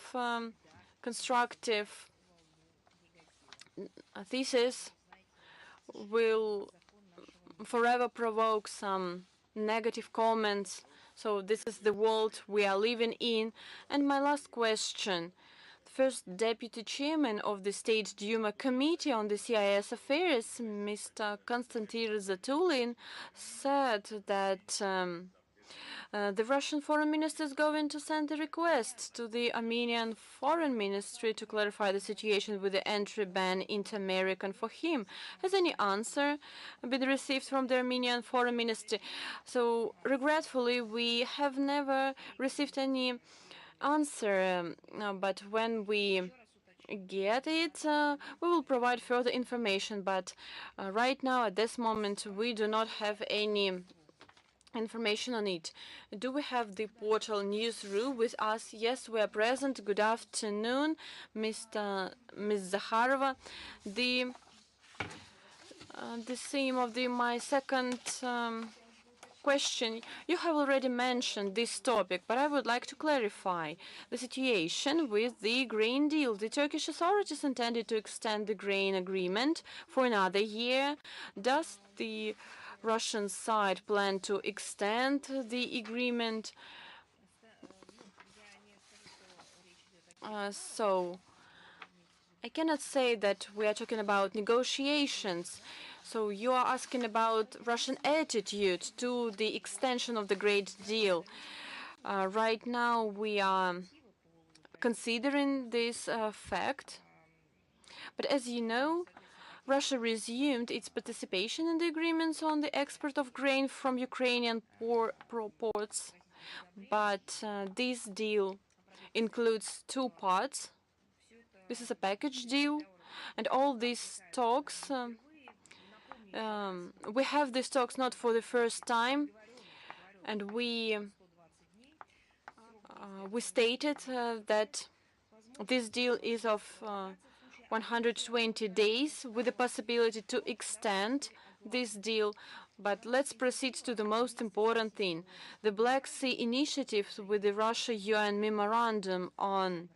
constructive thesis will forever provoke some negative comments. So this is the world we are living in. And my last question. The first deputy chairman of the State Duma Committee on the CIS affairs, Mr. Konstantin Zatulin, said that the Russian foreign minister is going to send a request to the Armenian foreign ministry to clarify the situation with the entry ban into American for him. Has any answer been received from the Armenian foreign ministry? So regretfully, we have never received any answer, but when we get it, we will provide further information. But right now, at this moment, we do not have any information on it. Do we have the portal newsroom with us? Yes, we are present. Good afternoon, Ms. Zakharova. The theme of my second question, you have already mentioned this topic, but I would like to clarify the situation with the grain deal. The Turkish authorities intended to extend the grain agreement for another year. Does the Russian side plan to extend the agreement? So I cannot say that we are talking about negotiations. So you are asking about Russian attitude to the extension of the grain deal. Right now we are considering this fact. But as you know, Russia resumed its participation in the agreements on the export of grain from Ukrainian ports. But this deal includes two parts. This is a package deal, and all these talks, we have these talks not for the first time, and we stated that this deal is of 120 days with the possibility to extend this deal. But let's proceed to the most important thing. The Black Sea initiatives with the Russia-UN memorandum on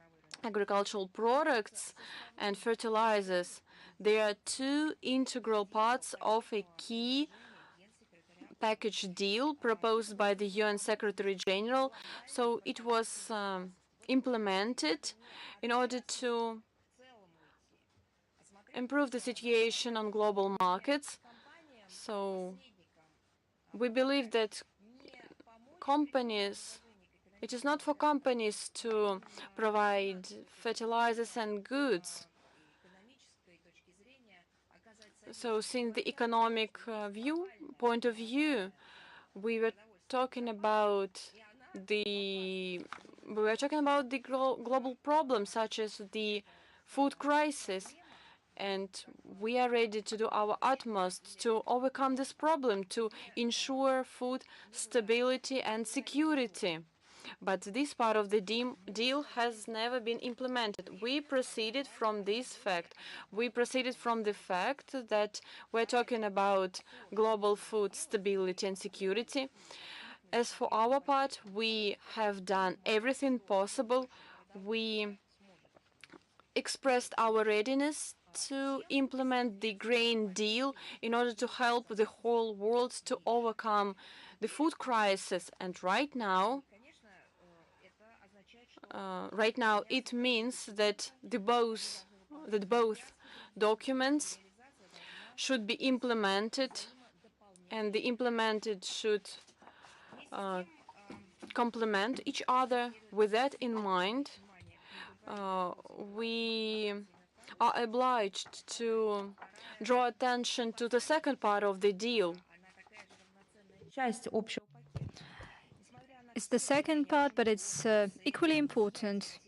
agricultural products and fertilizers, they are two integral parts of a key package deal proposed by the UN Secretary General. So it was implemented in order to improve the situation on global markets. So we believe that companies, it is not for companies to provide fertilizers and goods. So since the economic point of view, we were talking about the global problems such as the food crisis, and we are ready to do our utmost to overcome this problem, to ensure food stability and security. But this part of the deal has never been implemented. We proceeded from this fact. We proceeded from the fact that we're talking about global food stability and security. As for our part, we have done everything possible. We expressed our readiness to implement the grain deal in order to help the whole world to overcome the food crisis. And right now it means that both documents should be implemented, and the implemented should complement each other. With that in mind, we are obliged to draw attention to the second part of the deal. It's the second part, but it's equally important.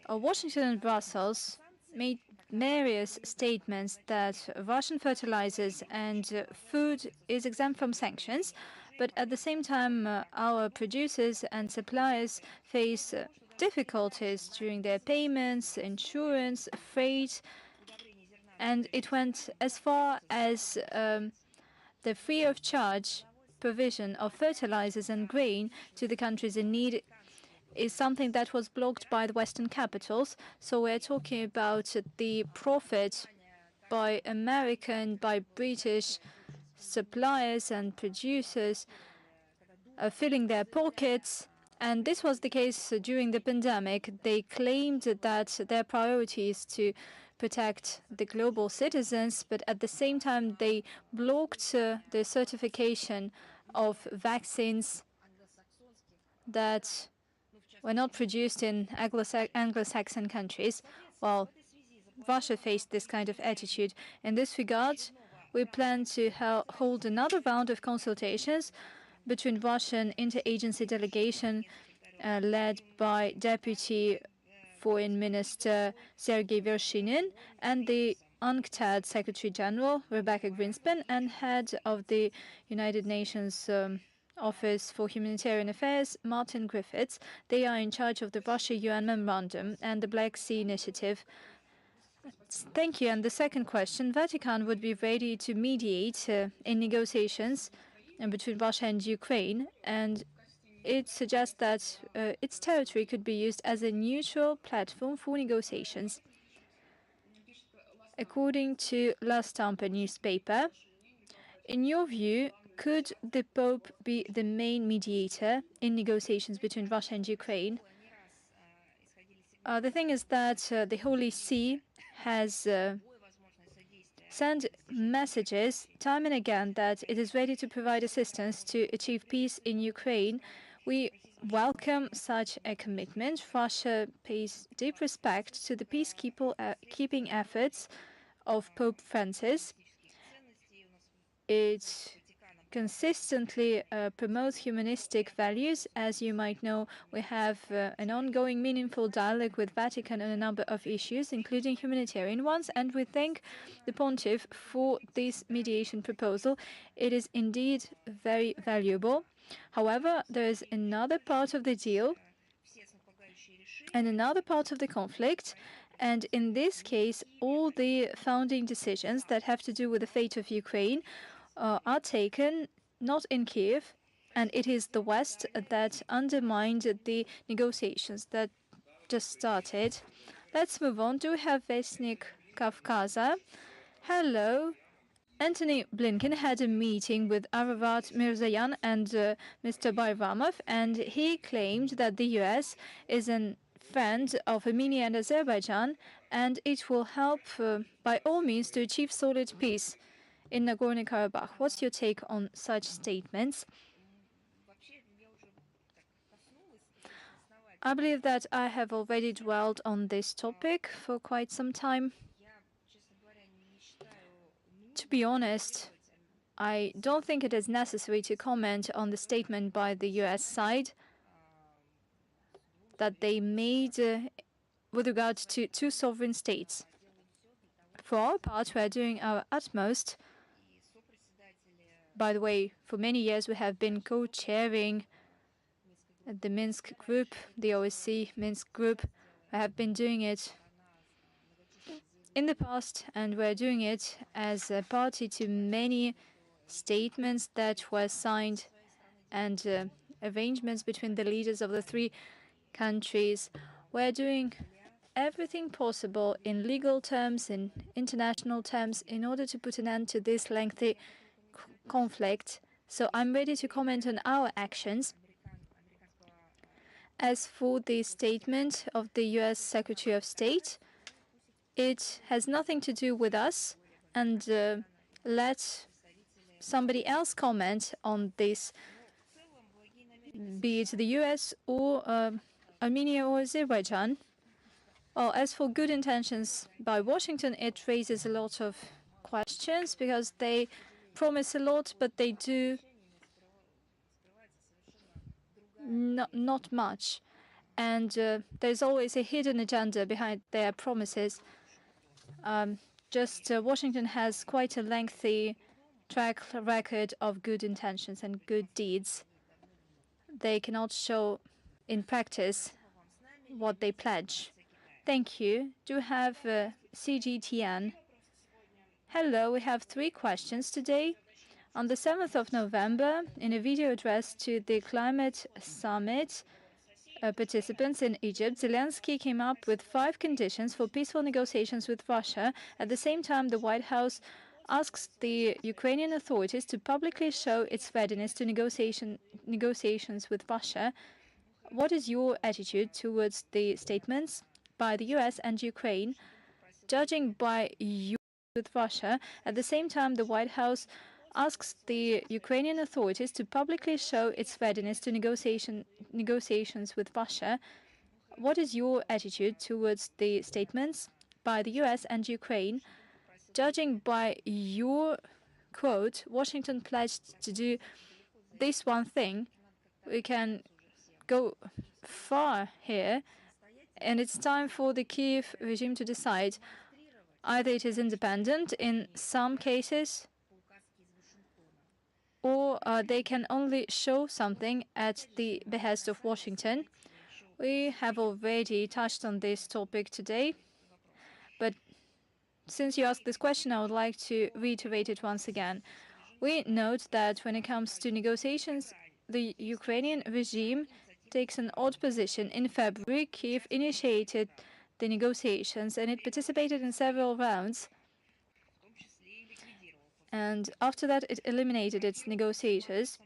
Washington and Brussels made various statements that Russian fertilizers and food is exempt from sanctions, but at the same time, our producers and suppliers face difficulties during their payments, insurance, freight, and it went as far as the free of charge provision of fertilizers and grain to the countries in need is something that was blocked by the Western capitals. So we're talking about the profit by American, by British suppliers and producers filling their pockets. And this was the case during the pandemic. They claimed that their priority is to protect the global citizens, but at the same time, they blocked the certification of vaccines that were not produced in Anglo-Saxon countries, while Russia faced this kind of attitude. In this regard, we plan to hold another round of consultations between Russian interagency delegation led by Deputy Foreign Minister Sergei Vershinin and the UNCTAD Secretary General Rebecca Greenspan and head of the United Nations Office for Humanitarian Affairs, Martin Griffiths. They are in charge of the Russia-UN Memorandum and the Black Sea Initiative. Thank you. And the second question, Vatican would be ready to mediate in negotiations between Russia and Ukraine, and it suggests that its territory could be used as a neutral platform for negotiations. According to La Stampa newspaper, in your view, could the Pope be the main mediator in negotiations between Russia and Ukraine? The thing is that the Holy See has sent messages time and again that it is ready to provide assistance to achieve peace in Ukraine. We welcome such a commitment. Russia pays deep respect to the peacekeeping efforts of Pope Francis. It consistently promotes humanistic values. As you might know, we have an ongoing meaningful dialogue with Vatican on a number of issues, including humanitarian ones, and we thank the Pontiff for this mediation proposal. It is indeed very valuable. However, there is another part of the deal and another part of the conflict, and in this case, all the founding decisions that have to do with the fate of Ukraine are taken not in Kiev, and it is the West that undermined the negotiations that just started. Let's move on. Do we have Vesnik Kavkaza? Hello. Antony Blinken had a meeting with Ararat Mirzayan and Mr. Bayramov, and he claimed that the US is a friend of Armenia and Azerbaijan, and it will help by all means to achieve solid peace in Nagorno-Karabakh. What's your take on such statements? I believe that I have already dwelled on this topic for quite some time. To be honest, I don't think it is necessary to comment on the statement by the US side that they made with regard to two sovereign states. For our part, we are doing our utmost. By the way, for many years we have been co-chairing the Minsk group, the OSCE Minsk group. I have been doing it in the past, and we're doing it as a party to many statements that were signed and arrangements between the leaders of the three countries. We're doing everything possible in legal terms, in international terms, in order to put an end to this lengthy conflict. So I'm ready to comment on our actions. As for the statement of the US Secretary of State, it has nothing to do with us, and let somebody else comment on this, be it the US or Armenia or Azerbaijan. Well, as for good intentions by Washington, it raises a lot of questions because they promise a lot, but they do not much. And there's always a hidden agenda behind their promises. Washington has quite a lengthy track record of good intentions and good deeds. They cannot show in practice what they pledge. Thank you. Do you have CGTN? Hello, we have 3 questions today. On the 7th of November, in a video address to the Climate Summit participants in Egypt, Zelensky came up with 5 conditions for peaceful negotiations with Russia. At the same time, the White House asks the Ukrainian authorities to publicly show its readiness to negotiations with Russia. What is your attitude towards the statements by the US and Ukraine? Judging by you with Russia, at the same time, the White House asks the Ukrainian authorities to publicly show its readiness to negotiations with Russia. What is your attitude towards the statements by the US and Ukraine? Judging by your quote, Washington pledged to do this one thing. We can go far here, and it's time for the Kiev regime to decide. Either it is independent in some cases, or they can only show something at the behest of Washington. We have already touched on this topic today, but since you asked this question, I would like to reiterate it once again. We note that when it comes to negotiations, the Ukrainian regime takes an odd position. In February, Kiev initiated the negotiations and it participated in several rounds. And after that, it eliminated its negotiators.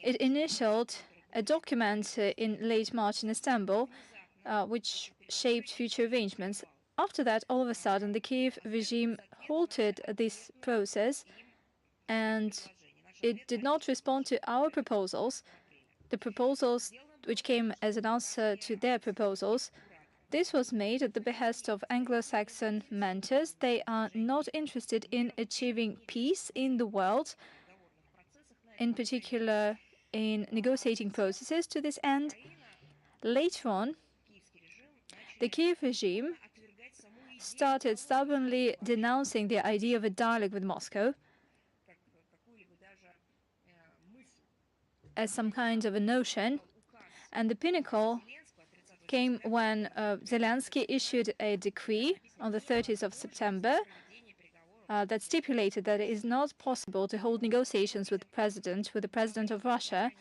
It initialed a document in late March in Istanbul, which shaped future arrangements. After that, all of a sudden, the Kiev regime halted this process, and it did not respond to our proposals, the proposals which came as an answer to their proposals. This was made at the behest of Anglo-Saxon mentors. They are not interested in achieving peace in the world, in particular in negotiating processes to this end. Later on, the Kiev regime started stubbornly denouncing the idea of a dialogue with Moscow as some kind of a notion, and the pinnacle came when Zelensky issued a decree on the 30th of September that stipulated that it is not possible to hold negotiations with the president of Russia.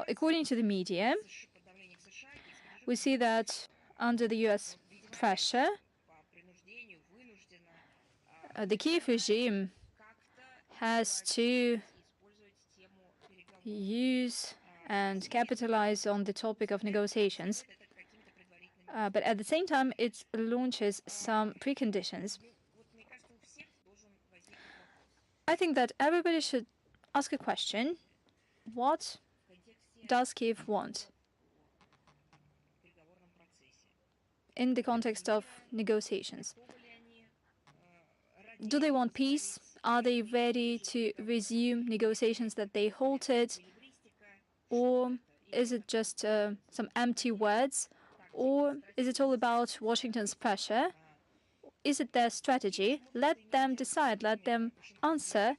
According to the media, we see that under the US pressure, the Kiev regime has to use and capitalize on the topic of negotiations. But at the same time, it launches some preconditions. I think that everybody should ask a question. What does Kiev want in the context of negotiations? Do they want peace? Are they ready to resume negotiations that they halted? Or is it just some empty words? Or is it all about Washington's pressure? Is it their strategy? Let them decide, let them answer.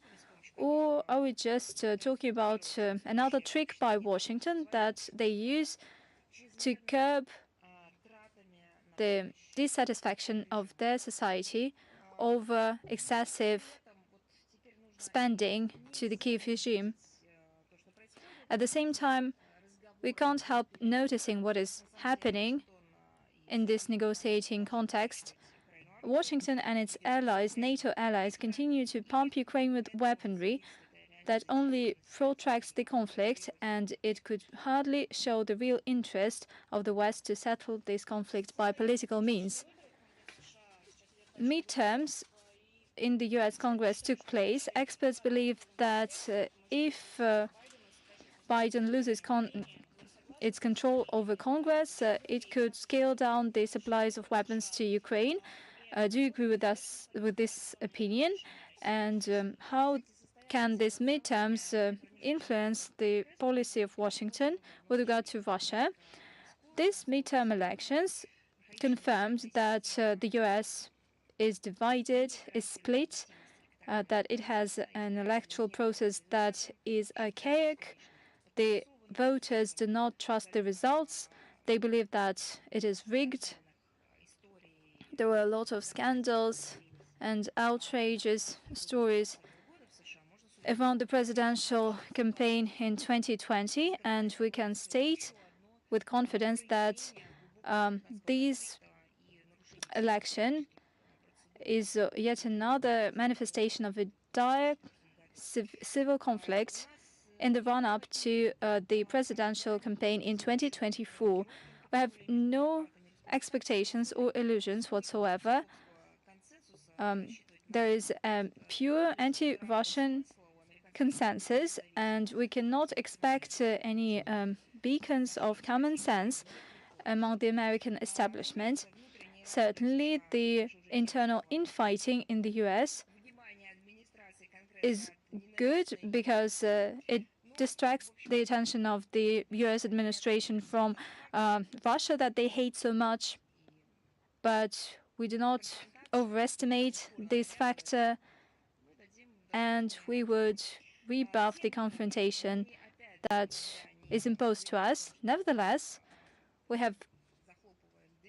Or are we just talking about another trick by Washington that they use to curb the dissatisfaction of their society over excessive spending to the Kiev regime? At the same time, we can't help noticing what is happening in this negotiating context. Washington and its allies, NATO allies, continue to pump Ukraine with weaponry that only protracts the conflict, and it could hardly show the real interest of the West to settle this conflict by political means. Midterms in the US Congress took place. Experts believe that if Biden loses its control over Congress, it could scale down the supplies of weapons to Ukraine. Do you agree with us with this opinion? And how can these midterms influence the policy of Washington with regard to Russia? These midterm elections confirmed that the US is divided, is split, that it has an electoral process that is archaic. The voters do not trust the results. They believe that it is rigged. There were a lot of scandals and outrageous stories around the presidential campaign in 2020, and we can state with confidence that this election is yet another manifestation of a dire civil conflict in the run-up to the presidential campaign in 2024. We have no expectations or illusions whatsoever. There is a pure anti-Russian consensus, and we cannot expect any beacons of common sense among the American establishment. Certainly, the internal infighting in the US is good because it distracts the attention of the US administration from Russia that they hate so much. But we do not overestimate this factor, and we would rebuff the confrontation that is imposed to us. Nevertheless, we have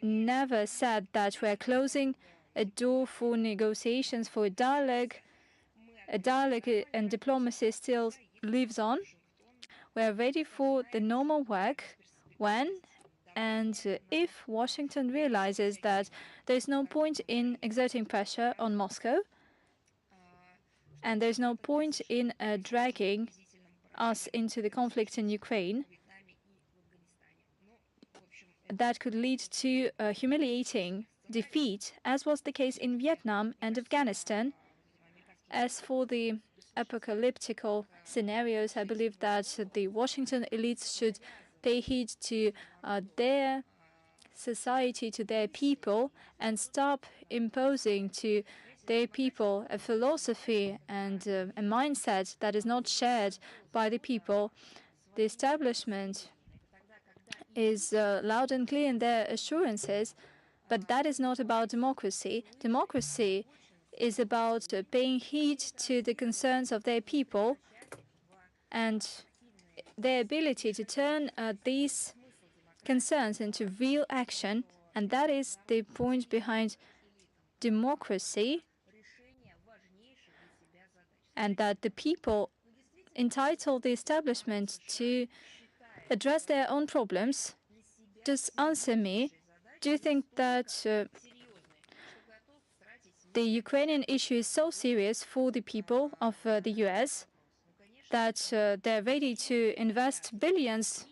never said that we are closing a door for negotiations, for a dialogue. A dialogue and diplomacy still lives on. We are ready for the normal work when and if Washington realizes that there is no point in exerting pressure on Moscow, and there's no point in dragging us into the conflict in Ukraine. That could lead to a humiliating defeat, as was the case in Vietnam and Afghanistan. As for the apocalyptic scenarios, I believe that the Washington elites should pay heed to their society, to their people, and stop imposing to their people a philosophy and a mindset that is not shared by the people. The establishment is loud and clear in their assurances, but that is not about democracy. Democracy is about paying heed to the concerns of their people and their ability to turn these concerns into real action, and that is the point behind democracy, and that the people entitle the establishment to address their own problems. Just answer me. Do you think that the Ukrainian issue is so serious for the people of the US that they're ready to invest billions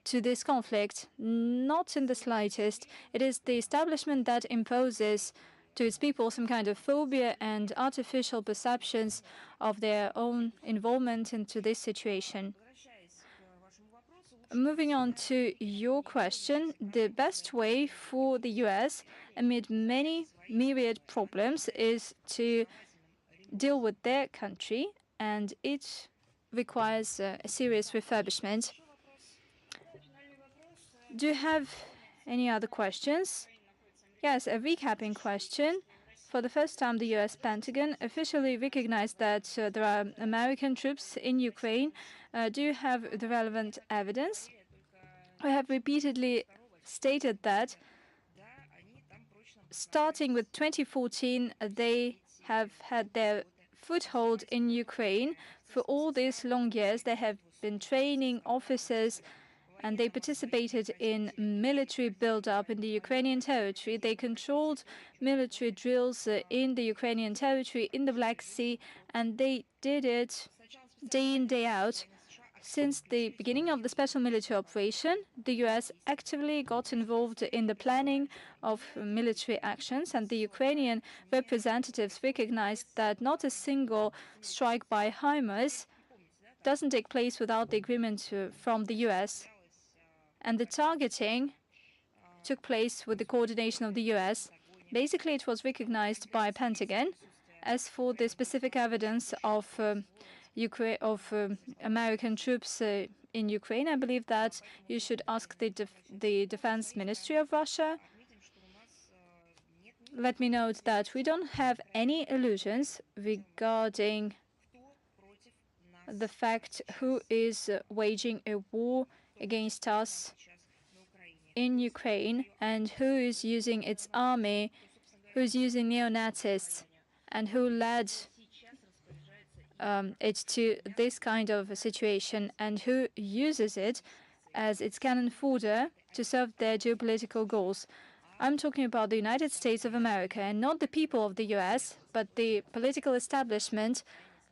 to this conflict? Not in the slightest. It is the establishment that imposes to its people some kind of phobia and artificial perceptions of their own involvement into this situation. Moving on to your question, the best way for the US, amid many myriad problems, is to deal with their country, and it requires a serious refurbishment. Do you have any other questions? Yes, a recapping question. For the first time, the US Pentagon officially recognized that there are American troops in Ukraine. Do you have the relevant evidence? I have repeatedly stated that starting with 2014, they have had their foothold in Ukraine. For all these long years, they have been training officers, and they participated in military build-up in the Ukrainian territory. They controlled military drills in the Ukrainian territory, in the Black Sea, and they did it day in, day out. Since the beginning of the special military operation, the US actively got involved in the planning of military actions, and the Ukrainian representatives recognized that not a single strike by HIMARS doesn't take place without the agreement from the US. And the targeting took place with the coordination of the US. Basically, it was recognized by Pentagon. As for the specific evidence of American troops in Ukraine, I believe that you should ask the Defense Ministry of Russia. Let me note that we don't have any illusions regarding the fact who is waging a war against us in Ukraine and who is using its army, who is using neo-Nazis, and who led it to this kind of a situation, and who uses it as its cannon fodder to serve their geopolitical goals. I'm talking about the United States of America, and not the people of the US, but the political establishment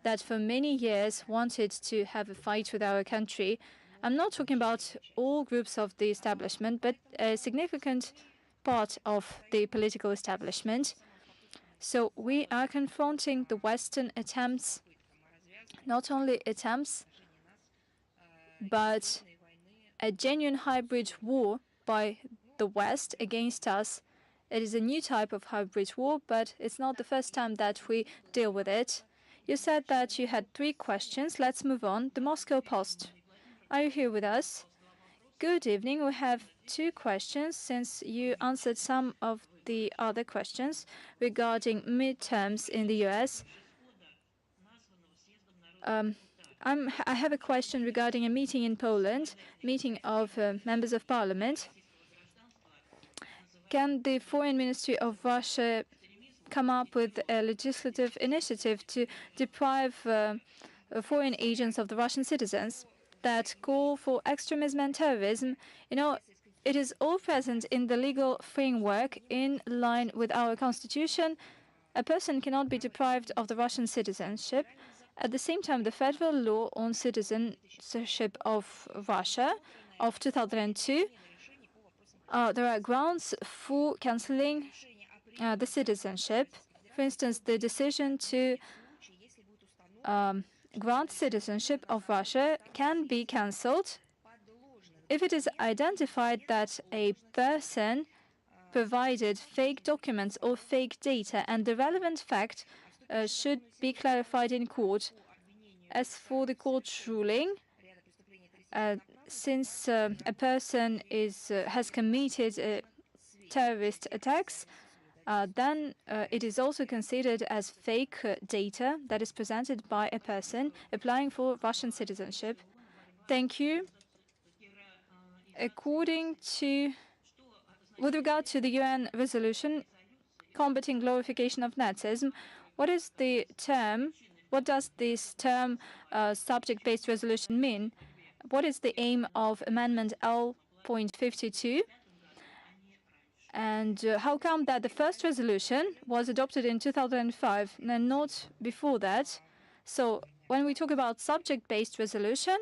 that for many years wanted to have a fight with our country. I'm not talking about all groups of the establishment, but a significant part of the political establishment. So we are confronting the Western attempts, not only attempts, but a genuine hybrid war by the West against us. It is a new type of hybrid war, but it's not the first time that we deal with it. You said that you had 3 questions. Let's move on. The Moscow Post. Are you here with us? Good evening. We have 2 questions since you answered some of the other questions regarding midterms in the US. I have a question regarding a meeting in Poland, meeting of members of parliament. Can the Foreign Ministry of Russia come up with a legislative initiative to deprive foreign agents of the Russian citizens that call for extremism and terrorism? You know, it is all present in the legal framework in line with our constitution. A person cannot be deprived of the Russian citizenship. At the same time, the federal law on citizenship of Russia of 2002, there are grounds for cancelling the citizenship. For instance, the decision to grant citizenship of Russia can be cancelled if it is identified that a person provided fake documents or fake data, and the relevant fact should be clarified in court. As for the court's ruling, since a person has committed terrorist attacks, then it is also considered as fake data that is presented by a person applying for Russian citizenship. Thank you. With regard to the UN resolution combating glorification of Nazism, what is the term? What does this term subject-based resolution mean? What is the aim of Amendment L.52? And how come that the first resolution was adopted in 2005 and not before that? So when we talk about subject-based resolution,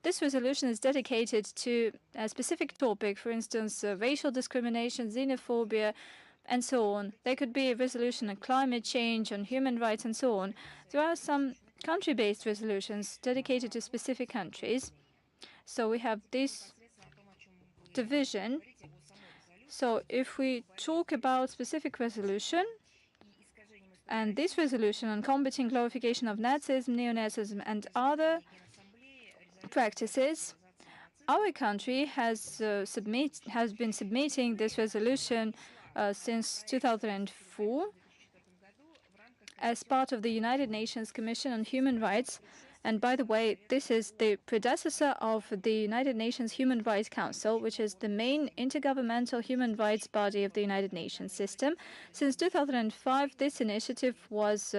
this resolution is dedicated to a specific topic, for instance, racial discrimination, xenophobia, and so on. There could be a resolution on climate change, on human rights, and so on. There are some country-based resolutions dedicated to specific countries. So we have this division. So if we talk about specific resolution, and this resolution on combating glorification of Nazism, neo-Nazism, and other practices, our country has been submitting this resolution since 2004 as part of the United Nations Commission on Human Rights. And by the way, this is the predecessor of the United Nations Human Rights Council, which is the main intergovernmental human rights body of the United Nations system. Since 2005, this initiative was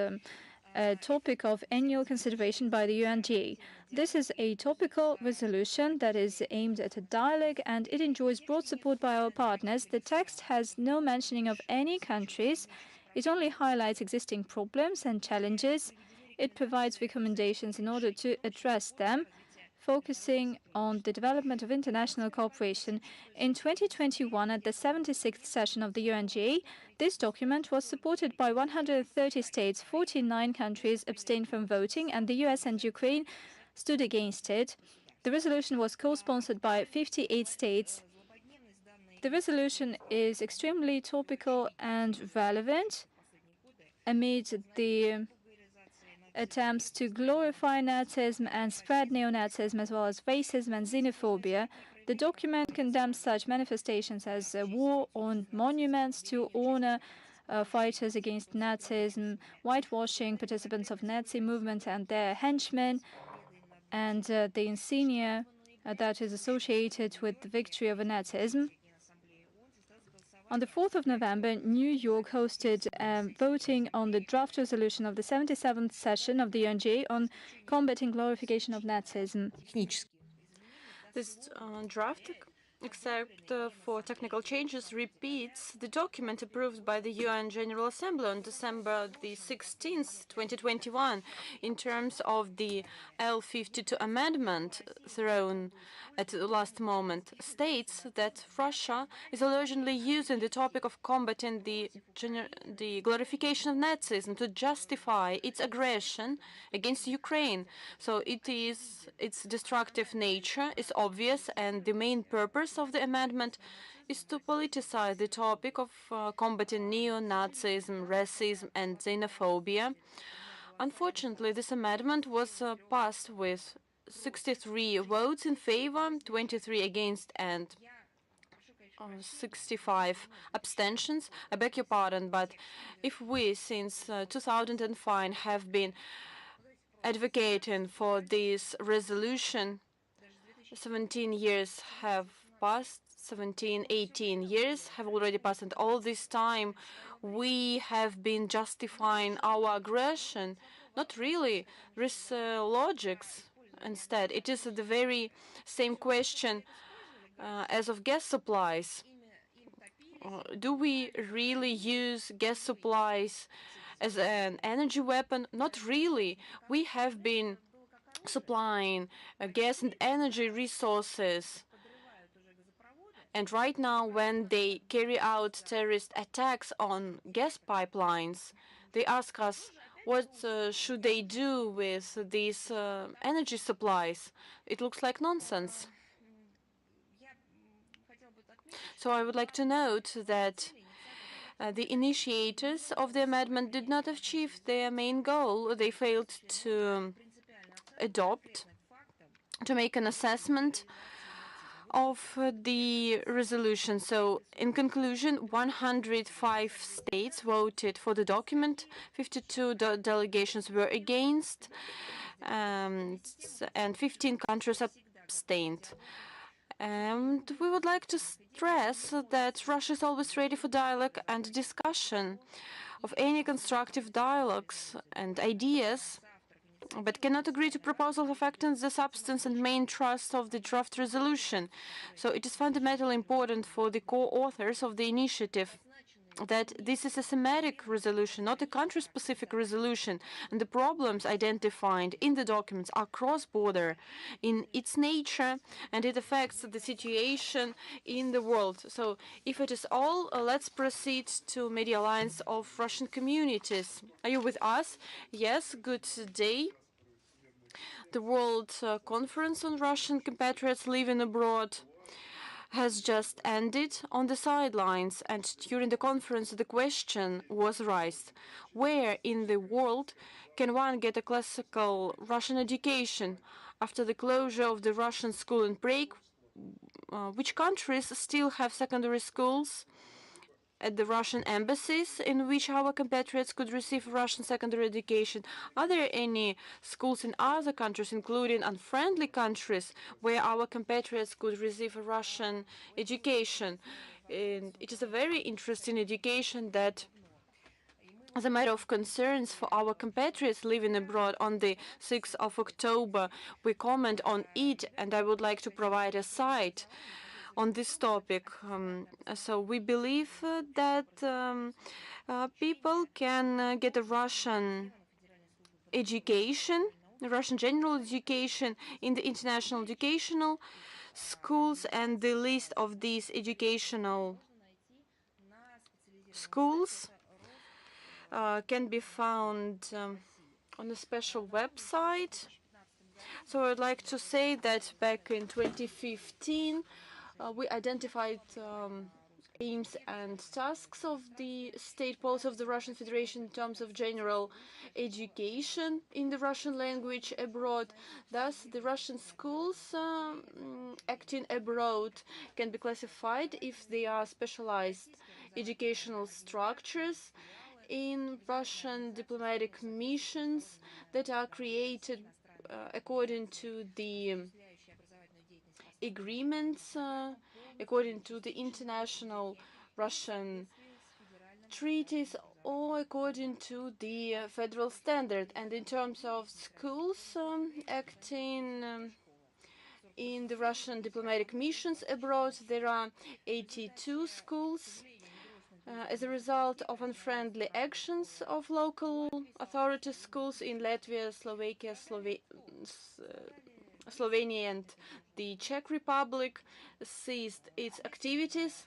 a topic of annual consideration by the UNG. This is a topical resolution that is aimed at a dialogue, and it enjoys broad support by our partners. The text has no mentioning of any countries. It only highlights existing problems and challenges. It provides recommendations in order to address them, focusing on the development of international cooperation. In 2021, at the 76th session of the UNGA, this document was supported by 130 states. 49 countries abstained from voting, and the US and Ukraine stood against it. The resolution was co-sponsored by 58 states. The resolution is extremely topical and relevant amid the attempts to glorify Nazism and spread neo-Nazism, as well as racism and xenophobia. The document condemns such manifestations as a war on monuments to honor fighters against Nazism, whitewashing participants of Nazi movement and their henchmen, and the insignia that is associated with the victory over Nazism. On the 4th of November, New York hosted voting on the draft resolution of the 77th session of the UNGA on combating glorification of Nazism. This draft, except for technical changes, repeats the document approved by the UN General Assembly on December the 16th, 2021, in terms of the L52 amendment thrown at the last moment, states that Russia is urgently using the topic of combating the glorification of Nazism to justify its aggression against Ukraine. So its destructive nature is obvious, and the main purpose of the amendment is to politicize the topic of combating neo-Nazism, racism, and xenophobia. Unfortunately, this amendment was passed with 63 votes in favor, 23 against, and 65 abstentions. I beg your pardon, but if we, since 2005, have been advocating for this resolution, 17 years have passed, 17, 18 years have already passed, and all this time we have been justifying our aggression. Not really. There is logics instead. It is the very same question as of gas supplies. Do we really use gas supplies as an energy weapon? Not really. We have been supplying gas and energy resources. And right now, when they carry out terrorist attacks on gas pipelines, they ask us, what should they do with these energy supplies? It looks like nonsense. So I would like to note that the initiators of the amendment did not achieve their main goal. They failed to make an assessment of the resolution. So, in conclusion, 105 states voted for the document, 52 delegations were against, and 15 countries abstained. And we would like to stress that Russia is always ready for dialogue and discussion of any constructive dialogues and ideas, but cannot agree to proposals affecting the substance and main thrust of the draft resolution. So it is fundamentally important for the co-authors of the initiative that this is a thematic resolution, not a country-specific resolution, and the problems identified in the documents are cross-border in its nature, and it affects the situation in the world. So if it is all, let's proceed to Media Alliance of Russian Communities. Are you with us? Yes, good day. The World Conference on Russian Compatriots Living Abroad has just ended on the sidelines, and during the conference the question was raised, where in the world can one get a classical Russian education after the closure of the Russian school in Prague? Which countries still have secondary schools at the Russian embassies in which our compatriots could receive Russian secondary education? Are there any schools in other countries, including unfriendly countries, where our compatriots could receive a Russian education? And it is a very interesting education that as a matter of concerns for our compatriots living abroad, on the 6th of October, we comment on it, and I would like to provide a site on this topic. So we believe that people can get a Russian education, Russian general education in the international educational schools, and the list of these educational schools can be found on a special website. So I'd like to say that back in 2015, we identified aims and tasks of the state policy of the Russian Federation in terms of general education in the Russian language abroad. Thus, the Russian schools acting abroad can be classified if they are specialized educational structures in Russian diplomatic missions that are created according to the agreements, according to the international Russian treaties, or according to the federal standard. And in terms of schools acting in the Russian diplomatic missions abroad, there are 82 schools. As a result of unfriendly actions of local authority schools in Latvia, Slovakia, Slovenia and the Czech Republic ceased its activities,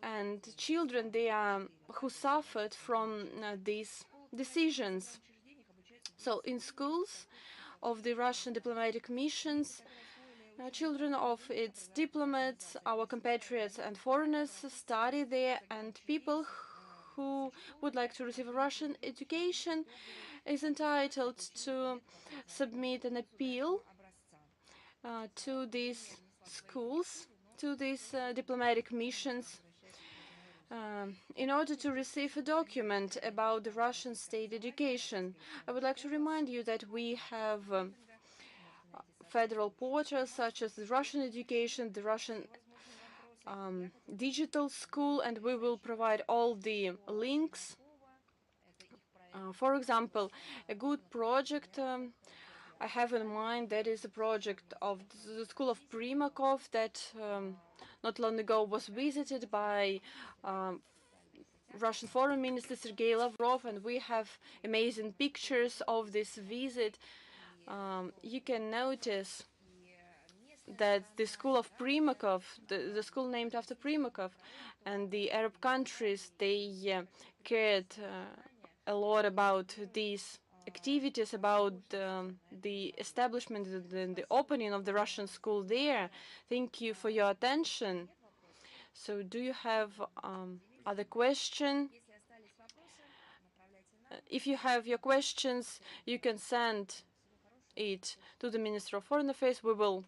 and children who suffered from these decisions. So in schools of the Russian diplomatic missions, children of its diplomats, our compatriots and foreigners study there, and people who would like to receive a Russian education is entitled to submit an appeal to these schools, to these diplomatic missions, in order to receive a document about the Russian state education. I would like to remind you that we have federal portals such as the Russian education, the Russian digital school, and we will provide all the links. For example, a good project I have in mind, that is a project of the School of Primakov that not long ago was visited by Russian Foreign Minister Sergei Lavrov, and we have amazing pictures of this visit. You can notice that the School of Primakov, the school named after Primakov, and the Arab countries, they cared a lot about these activities, about the establishment and the opening of the Russian school there. Thank you for your attention. So do you have other questions? If you have your questions, you can send it to the Minister of Foreign Affairs. We will